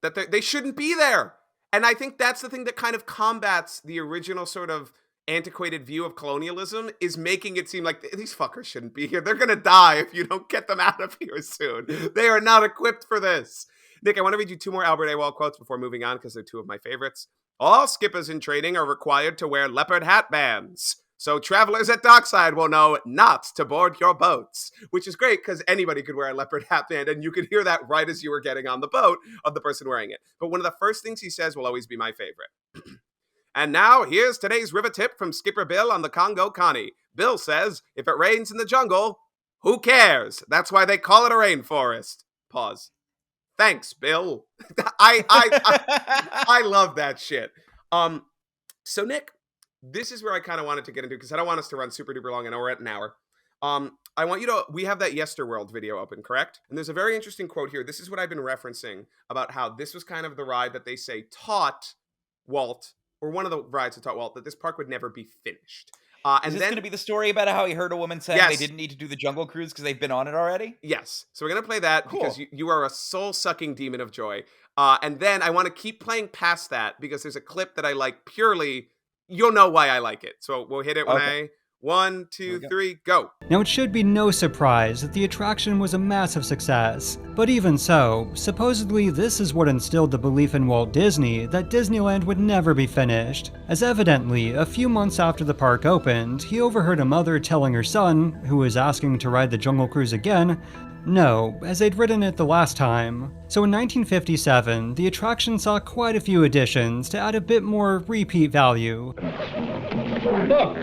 that they shouldn't be there. And I think that's the thing that kind of combats the original sort of antiquated view of colonialism, is making it seem like these fuckers shouldn't be here. They're going to die if you don't get them out of here soon. They are not equipped for this. Nick, I want to read you 2 more Albert AWOL quotes before moving on because they're 2 of my favorites. All skippers in training are required to wear leopard hat bands. So travelers at dockside will know not to board your boats, which is great because anybody could wear a leopard hat band, and you could hear that right as you were getting on the boat of the person wearing it. But one of the first things he says will always be my favorite. And now, here's today's river tip from Skipper Bill on the Congo Connie. Bill says, if it rains in the jungle, who cares? That's why they call it a rainforest. Pause. Thanks, Bill. I love that shit. So Nick, this is where I kind of wanted to get into because I don't want us to run super duper long. I know we're at an hour. I want you to, we have that Yesterworld video open, correct? And there's a very interesting quote here. This is what I've been referencing about how this was kind of the ride that they say taught Walt, or one of the rides that taught Walt, that this park would never be finished. Is this going to be the story about how he heard a woman saying they didn't need to do the Jungle Cruise because they've been on it already? Yes. So we're going to play that because you are a soul-sucking demon of joy. And then I want to keep playing past that because there's a clip that I like purely. You'll know why I like it. So we'll hit it when 1, 2, 3, go. Now, it should be no surprise that the attraction was a massive success. But even so, supposedly this is what instilled the belief in Walt Disney that Disneyland would never be finished, as evidently, a few months after the park opened, he overheard a mother telling her son, who was asking to ride the Jungle Cruise again, no, as they'd ridden it the last time. So in 1957, the attraction saw quite a few additions to add a bit more repeat value. Look!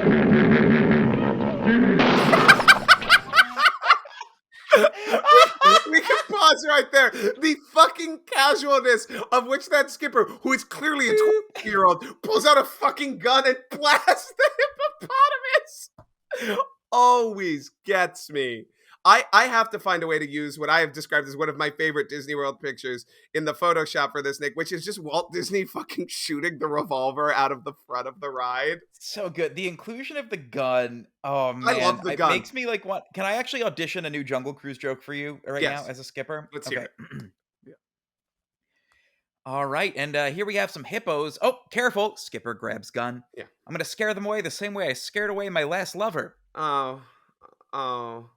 We can pause right there. The fucking casualness of which that skipper, who is clearly a 20-year-old, pulls out a fucking gun and blasts the hippopotamus, always gets me. I have to find a way to use what I have described as one of my favorite Disney World pictures in the Photoshop for this, Nick, which is just Walt Disney fucking shooting the revolver out of the front of the ride. So good. The inclusion of the gun, oh man, I love the gun. It makes me like, what? Can I actually audition a new Jungle Cruise joke for you right now as a skipper? Let's hear it. Yeah. All right, and here we have some hippos. Oh, careful. Skipper grabs gun. Yeah. I'm going to scare them away the same way I scared away my last lover. Oh.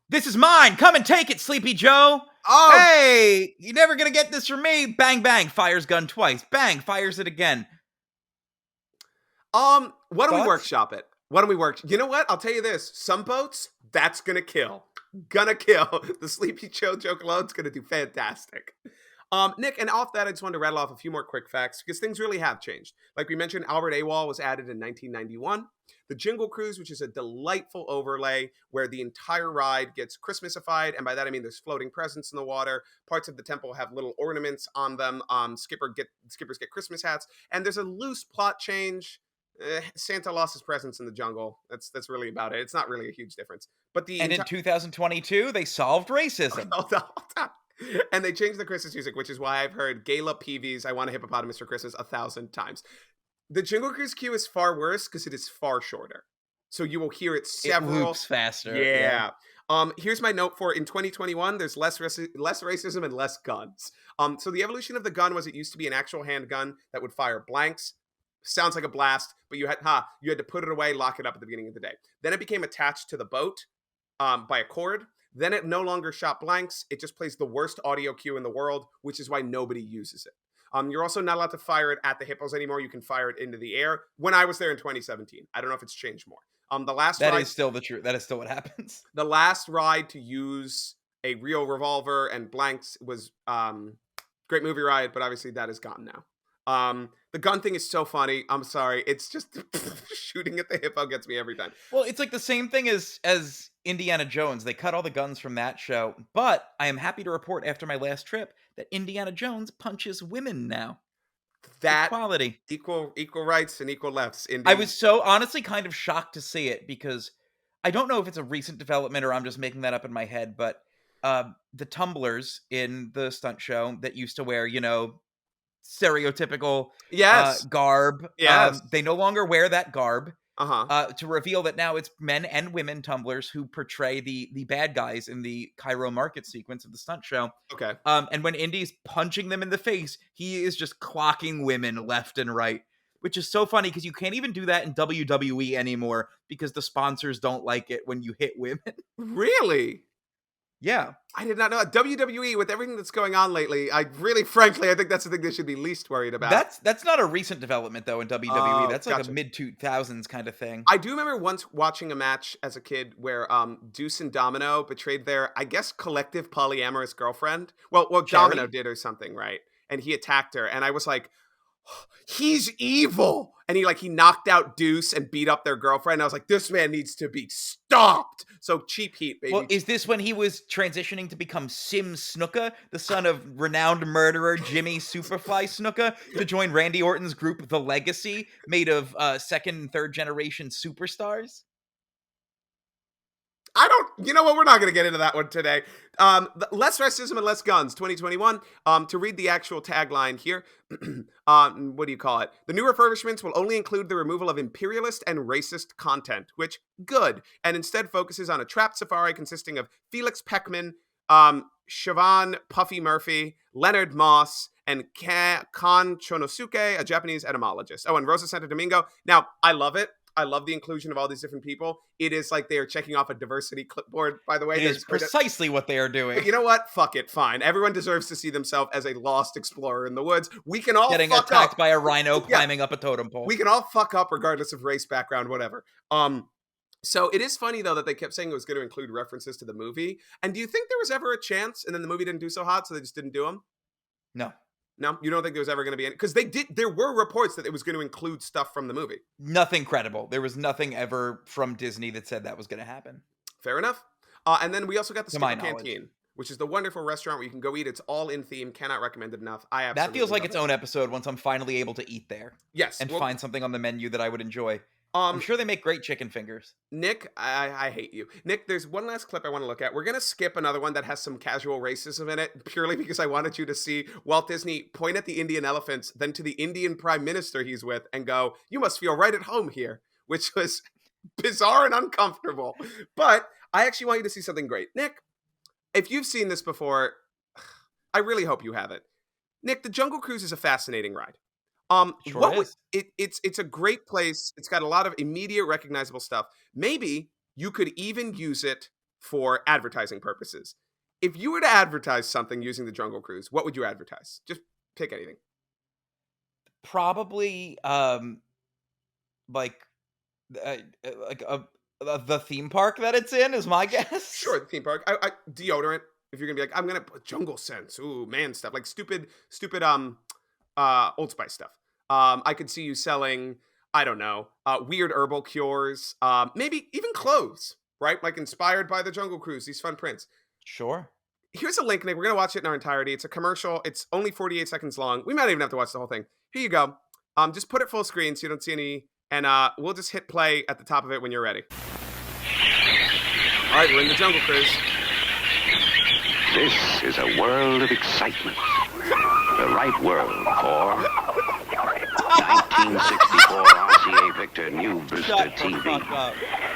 This is mine. Come and take it, Sleepy Joe. Oh. Hey, you're never going to get this from me. Bang, bang. Fires gun twice. Bang. Fires it again. Why don't we workshop it? You know what? I'll tell you this. Some boats, that's going to kill. Gonna kill. The Sleepy Joe joke alone's going to do fantastic. Nick, and off that, I just wanted to rattle off a few more quick facts because things really have changed. Like we mentioned, Albert AWOL was added in 1991. The Jungle Cruise, which is a delightful overlay where the entire ride gets Christmasified, and by that I mean there's floating presents in the water. Parts of the temple have little ornaments on them. Skippers get Christmas hats, and there's a loose plot change. Santa lost his presents in the jungle. That's really about it. It's not really a huge difference. But in 2022, they solved racism. Hold on. And they changed the Christmas music, which is why I've heard Gala Peavy's I Want a Hippopotamus for Christmas 1,000 times. The Jungle Cruise queue is far worse because it is far shorter. So you will hear it several... It loops faster. Yeah. Here's my note for in 2021, there's less racism and less guns. So the evolution of the gun was it used to be an actual handgun that would fire blanks. Sounds like a blast, but you had to put it away, lock it up at the beginning of the day. Then it became attached to the boat by a cord. Then it no longer shot blanks. It just plays the worst audio cue in the world, which is why nobody uses it. You're also not allowed to fire it at the hippos anymore. You can fire it into the air. When I was there in 2017, I don't know if it's changed more. That is still the truth. That is still what happens. The last ride to use a real revolver and blanks was Great Movie Ride, but obviously that is gone now. The gun thing is so funny. I'm sorry. It's just shooting at the hippo gets me every time. Well, it's like the same thing as Indiana Jones. They cut all the guns from that show. But I am happy to report after my last trip that Indiana Jones punches women now. That equality. Equal rights and equal lefts. I was so honestly kind of shocked to see it because I don't know if it's a recent development or I'm just making that up in my head, but the tumblers in the stunt show that used to wear, stereotypical garb. Yes. They no longer wear that garb to reveal that now it's men and women tumblers who portray the bad guys in the Cairo market sequence of the stunt show. Okay. And when Indy's punching them in the face, he is just clocking women left and right, which is so funny because you can't even do that in WWE anymore because the sponsors don't like it when you hit women. Really? Yeah. I did not know. WWE, with everything that's going on lately, I think that's the thing they should be least worried about. That's not a recent development though in WWE. Oh, That's like gotcha. a mid-2000s kind of thing. I do remember once watching a match as a kid where Deuce and Domino betrayed their, I guess, collective polyamorous girlfriend. Well, Sherry? Domino did or something, right? And he attacked her, and I was like, he's evil. And he knocked out Deuce and beat up their girlfriend. I was like, this man needs to be stopped. So cheap heat, baby. Well, is this when he was transitioning to become Sim Snuka, the son of renowned murderer Jimmy Superfly Snuka, to join Randy Orton's group The Legacy, made of second and third generation superstars? You know what? We're not going to get into that one today. Less racism and less guns, 2021. To read the actual tagline here, what do you call it? The new refurbishments will only include the removal of imperialist and racist content, which, good, and instead focuses on a trapped safari consisting of Felix Peckman, Siobhan Puffy Murphy, Leonard Moss, and Kan Chonosuke, a Japanese etymologist. Oh, and Rosa Santo Domingo. Now, I love it. I love the inclusion of all these different people. It is like they are checking off a diversity clipboard, by the way. It is precisely what they are doing. But you know what? Fuck it. Fine. Everyone deserves to see themselves as a lost explorer in the woods. We can all getting fuck attacked up. by a rhino climbing up a totem pole. We can all fuck up regardless of race, background, whatever. So it is funny, though, that they kept saying it was going to include references to the movie. And do you think there was ever a chance and then the movie didn't do so hot, so they just didn't do them? No. No? You don't think there was ever going to be any? Because there were reports that it was going to include stuff from the movie. Nothing credible. There was nothing ever from Disney that said that was going to happen. Fair enough. And then we also got the Skipper knowledge. Canteen, which is the wonderful restaurant where you can go eat. It's all in theme. Cannot recommend it enough. I absolutely That feels like love its it. own episode once I'm finally able to eat there. Yes. And find something on the menu that I would enjoy. I'm I'm sure they make great chicken fingers. Nick, I hate you. Nick, there's one last clip I want to look at. We're going to skip another one that has some casual racism in it, purely because I wanted you to see Walt Disney point at the Indian elephants, then to the Indian prime minister he's with, and go, you must feel right at home here, which was bizarre and uncomfortable. But I actually want you to see something great. Nick, if you've seen this before, I really hope you haven't. Nick, the Jungle Cruise is a fascinating ride. Sure is. It's a great place. It's got a lot of immediate recognizable stuff. Maybe you could even use it for advertising purposes. If you were to advertise something using the Jungle Cruise, what would you advertise? Just pick anything. Probably the theme park that it's in is my guess. Sure, the theme park. I deodorant. If you're gonna be like, I'm gonna put jungle scents, ooh, man stuff, like stupid Old Spice stuff. I could see you selling, I don't know, weird herbal cures, maybe even clothes, right? Like inspired by the Jungle Cruise, these fun prints. Sure. Here's a link, Nick. We're going to watch it in our entirety. It's a commercial. It's only 48 seconds long. We might even have to watch the whole thing. Here you go. Just put it full screen so you don't see any, and we'll just hit play at the top of it when you're ready. All right, we're in the Jungle Cruise. This is a world of excitement. The right world for 1964 RCA Victor New Vista TV.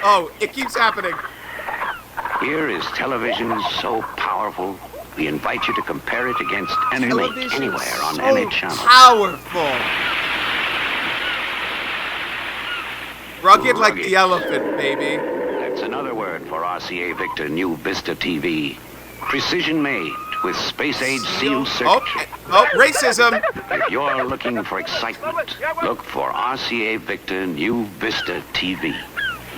Oh, it keeps happening. Here is television so powerful, we invite you to compare it against any link anywhere on any channel. Powerful. Rugged like the elephant, baby. That's another word for RCA Victor New Vista TV. Precision made with space-age seal search. Oh, racism. If you're looking for excitement, look for RCA Victor New Vista TV.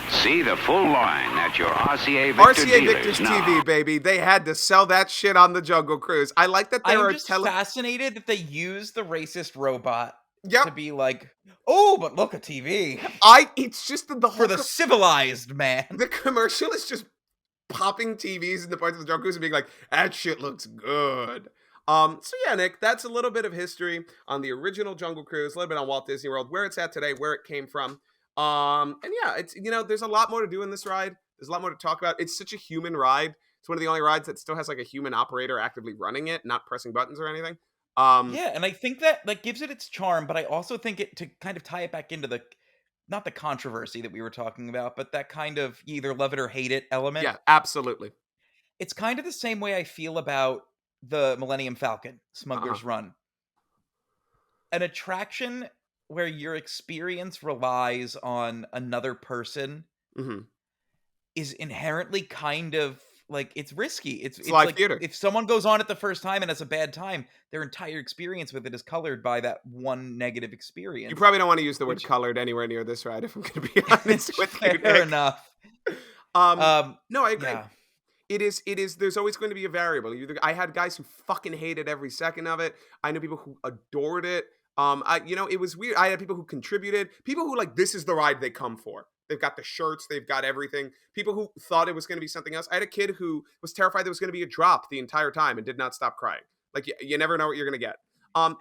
See the full line at your RCA Victor RCA dealers Victor's now. TV, baby. They had to sell that shit on the Jungle Cruise. I like that I'm just fascinated that they use the racist robot to be like, oh, but look, a TV. It's just the whole... For the civilized man. The commercial is just popping TVs in the parts of the Jungle Cruise and being like, that shit looks good. So yeah, Nick, that's a little bit of history on the original Jungle Cruise, a little bit on Walt Disney World, where it's at today, where it came from. And yeah, it's, there's a lot more to do in this ride. There's a lot more to talk about. It's such a human ride. It's one of the only rides that still has like a human operator actively running it, not pressing buttons or anything. Yeah, and I think that gives it its charm, but I also think it, to kind of tie it back into not the controversy that we were talking about, but that kind of you either love it or hate it element. Yeah, absolutely. It's kind of the same way I feel about the Millennium Falcon, Smuggler's Run. An attraction where your experience relies on another person is inherently kind of like it's risky. It's live like theater. if someone goes on it the first time and has a bad time, their entire experience with it is colored by that one negative experience. You probably don't want to use the word colored anywhere near this ride, if I'm going to be honest with you, Nick. Fair enough. No, I agree. Yeah. It is. There's always going to be a variable. I had guys who fucking hated every second of it. I know people who adored it. It was weird. I had people who contributed. People who like, this is the ride they come for. They've got the shirts. They've got everything. People who thought it was going to be something else. I had a kid who was terrified there was going to be a drop the entire time and did not stop crying. Like, you never know what you're going to get.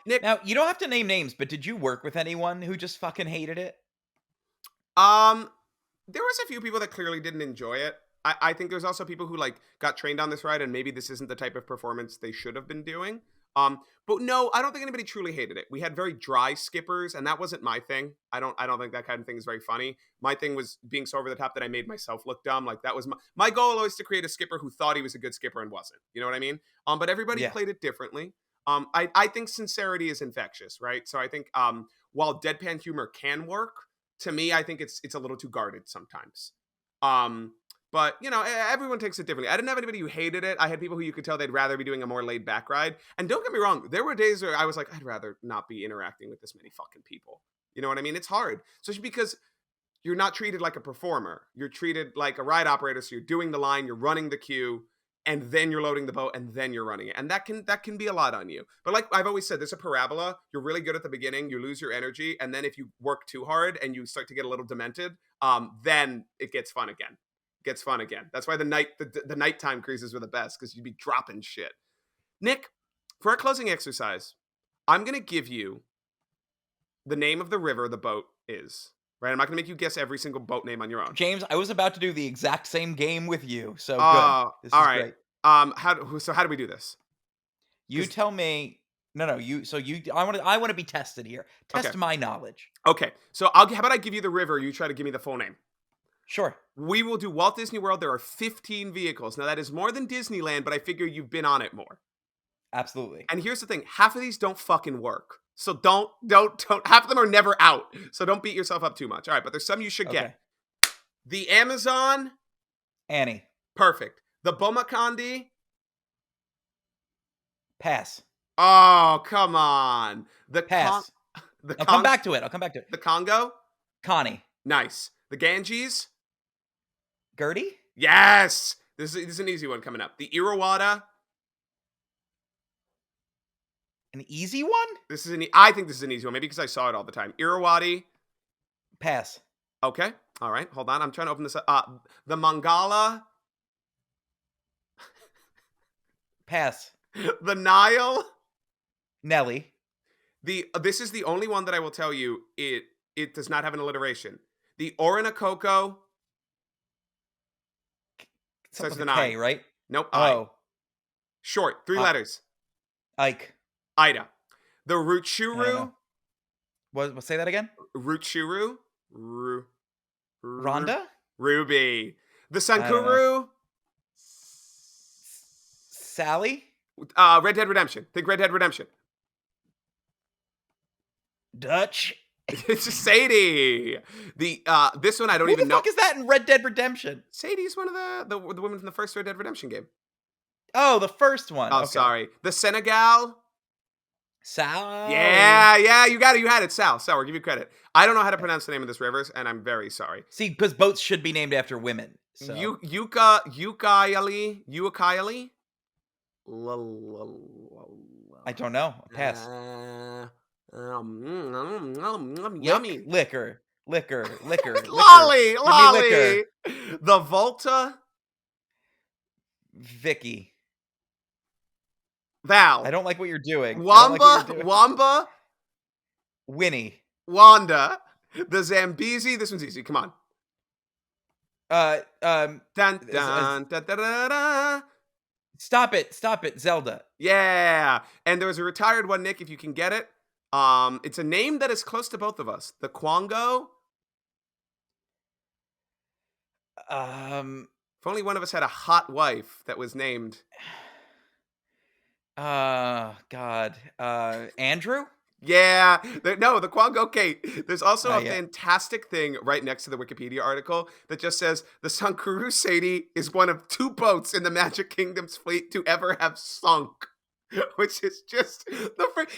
Nick. Now, you don't have to name names, but did you work with anyone who just fucking hated it? There was a few people that clearly didn't enjoy it. I think there's also people who like got trained on this ride and maybe this isn't the type of performance they should have been doing. But no, I don't think anybody truly hated it. We had very dry skippers, and that wasn't my thing. I don't think that kind of thing is very funny. My thing was being so over the top that I made myself look dumb. Like that was my goal was to create a skipper who thought he was a good skipper and wasn't. You know what I mean? But everybody played it differently. I think sincerity is infectious, right? So I think while deadpan humor can work, to me, I think it's a little too guarded sometimes. But, everyone takes it differently. I didn't have anybody who hated it. I had people who you could tell they'd rather be doing a more laid-back ride. And don't get me wrong, there were days where I was like, I'd rather not be interacting with this many fucking people. You know what I mean? It's hard. Especially because you're not treated like a performer. You're treated like a ride operator, so you're doing the line, you're running the queue, and then you're loading the boat, and then you're running it. And that can be a lot on you. But like I've always said, there's a parabola. You're really good at the beginning, you lose your energy, and then if you work too hard and you start to get a little demented, then it gets fun again. That's why the nighttime cruises were the best, because you'd be dropping shit. Nick, for our closing exercise, I'm going to give you the name of the river the boat is. Right? I'm not going to make you guess every single boat name on your own. James, I was about to do the exact same game with you, so good. This is all right. great. How do we do this? You tell me. No. I want to be tested here. Test my knowledge. Okay. So how about I give you the river? You try to give me the full name. Sure. We will do Walt Disney World. There are 15 vehicles. Now, that is more than Disneyland, but I figure you've been on it more. Absolutely. And here's the thing. Half of these don't fucking work. So don't. Half of them are never out. So don't beat yourself up too much. All right, but there's some you should get. The Amazon. Annie. Perfect. The Bomacandi. Pass. Oh, come on. Pass. I'll come back to it. The Congo. Connie. Nice. The Ganges. Gertie? Yes! This is an easy one coming up. The Irrawaddy. An easy one? I think this is an easy one, maybe because I saw it all the time. Irrawaddy. Pass. Okay. All right. Hold on. I'm trying to open this up. The Mangala. Pass. The Nile. Nelly. This is the only one that I will tell you it does not have an alliteration. The Orinoco. Starts with a K, right? Nope. Oh. Short. 3 letters. Ike. Ida. The Rutshuru. What? Say that again? Rutshuru. Rhonda? Ruby. The Sankuru. Sally? Red Dead Redemption. Think Red Dead Redemption. Dutch? It's just Sadie. This one I don't even know. Who the fuck is that in Red Dead Redemption? Sadie's one of the women from the first Red Dead Redemption game. Oh, the first one. Oh, okay. Sorry. The Senegal. Sal. Yeah, you got it. You had it, Sal. I'll give you credit. I don't know how to pronounce the name of this rivers, and I'm very sorry. See, because boats should be named after women. So. Ucayali. I don't know. Pass. Yummy. Liquor. Lolly. The Volta. Vicky. Val. I don't like what you're doing. Wamba. Winnie. Wanda. The Zambezi. This one's easy. Come on. Dun, dun, dun, dun, dun, dun. Stop it. Zelda. Yeah. And there was a retired one, Nick, if you can get it. It's a name that is close to both of us. The Quango. If only one of us had a hot wife that was named. God. Andrew? Yeah, the Quango Kate. There's also a Yeah. fantastic thing right next to the Wikipedia article that just says the Sankuru Sadie is one of 2 boats in the Magic Kingdom's fleet to ever have sunk, which is just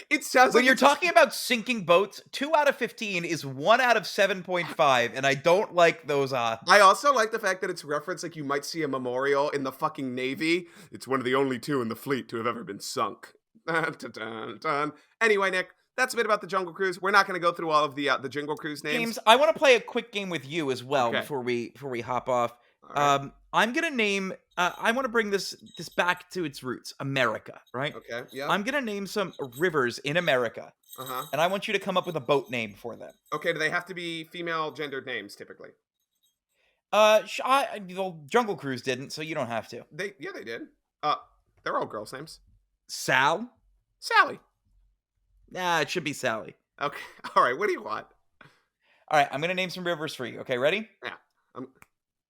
it sounds When like you're talking about sinking boats, 2 out of 15 is 1 out of 7.5, and I don't like those odds. I also like the fact that it's referenced like you might see a memorial in the fucking Navy. It's one of the only 2 in the fleet to have ever been sunk. Dun, dun, dun, dun. Anyway, Nick, that's a bit about the Jungle Cruise. We're not going to go through all of the Jungle Cruise names. James, I want to play a quick game with you as well Okay. before we hop off. All right. I'm gonna name. I want to bring this back to its roots, America. Right. Okay. Yeah. I'm gonna name some rivers in America, and I want you to come up with a boat name for them. Okay. Do they have to be female gendered names typically? The Jungle Cruise didn't, so you don't have to. They did. They're all girls' names. Sal? Sally. Nah, it should be Sally. Okay. All right. What do you want? All right, I'm gonna name some rivers for you. Okay, ready? Yeah.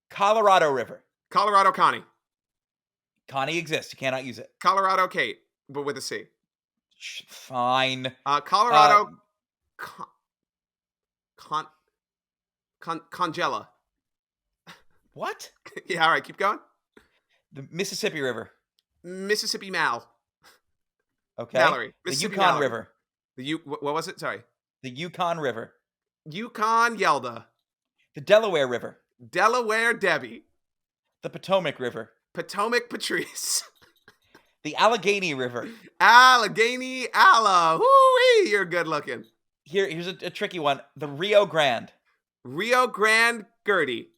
Colorado River. Colorado Connie. Connie exists. You cannot use it. Colorado Kate, but with a C. Fine. Colorado. Congela. What? Yeah. All right. Keep going. The Mississippi River. Mississippi Mal. Okay. Mallory. The Mississippi Yukon Mallory. River. What was it? Sorry. The Yukon River. Yukon Yelda. The Delaware River. Delaware Debbie. The Potomac River. Potomac Patrice. The Allegheny River. Allegheny Alla. Woo-wee, you're good looking. Here's a tricky one. The Rio Grande. Rio Grande Gertie.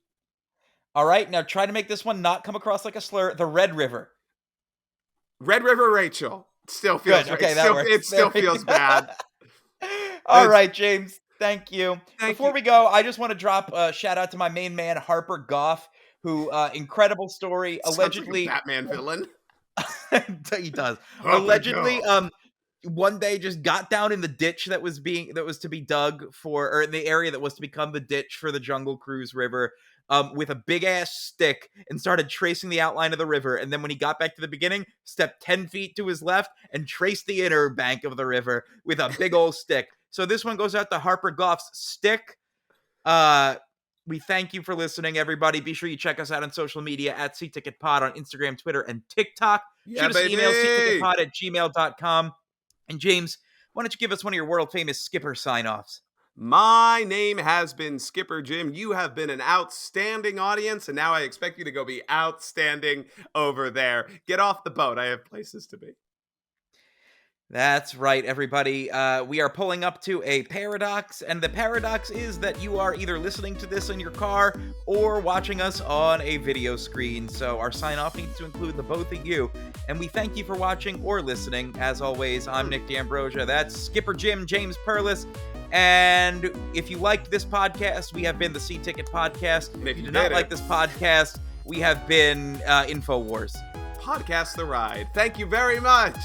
All right, now try to make this one not come across like a slur. The Red River. Red River Rachel. Still feels Good. Okay, it that still, works. it still There we feels go. bad. All right, James. Thank you. Thank Before you. we go, I just want to drop a shout out to my main man, Harper Goff, who, incredible story, Sounds like a allegedly. Batman villain. He does. Harper Allegedly, Goff. one day just got down in the ditch that was to be dug for, or the area that was to become the ditch for the Jungle Cruise River, with a big ass stick and started tracing the outline of the river. And then when he got back to the beginning, stepped 10 feet to his left and traced the inner bank of the river with a big old stick. So this one goes out to Harper Goff's stick. We thank you for listening, everybody. Be sure you check us out on social media at cticketpod on Instagram, Twitter, and TikTok. Yeah, Shoot us an baby. email, cticketpod@gmail.com. And James, why don't you give us one of your world-famous skipper sign-offs? My name has been Skipper Jim. You have been an outstanding audience, and now I expect you to go be outstanding over there. Get off the boat. I have places to be. That's right, everybody. We are pulling up to a paradox, and the paradox is that you are either listening to this in your car or watching us on a video screen. So our sign-off needs to include the both of you. And we thank you for watching or listening. As always, I'm Nick D'Ambrosia. That's Skipper Jim, James Perlas. And if you liked this podcast, we have been the C-Ticket Podcast. And if you do not didn't, like this podcast, we have been InfoWars. Podcast The Ride. Thank you very much.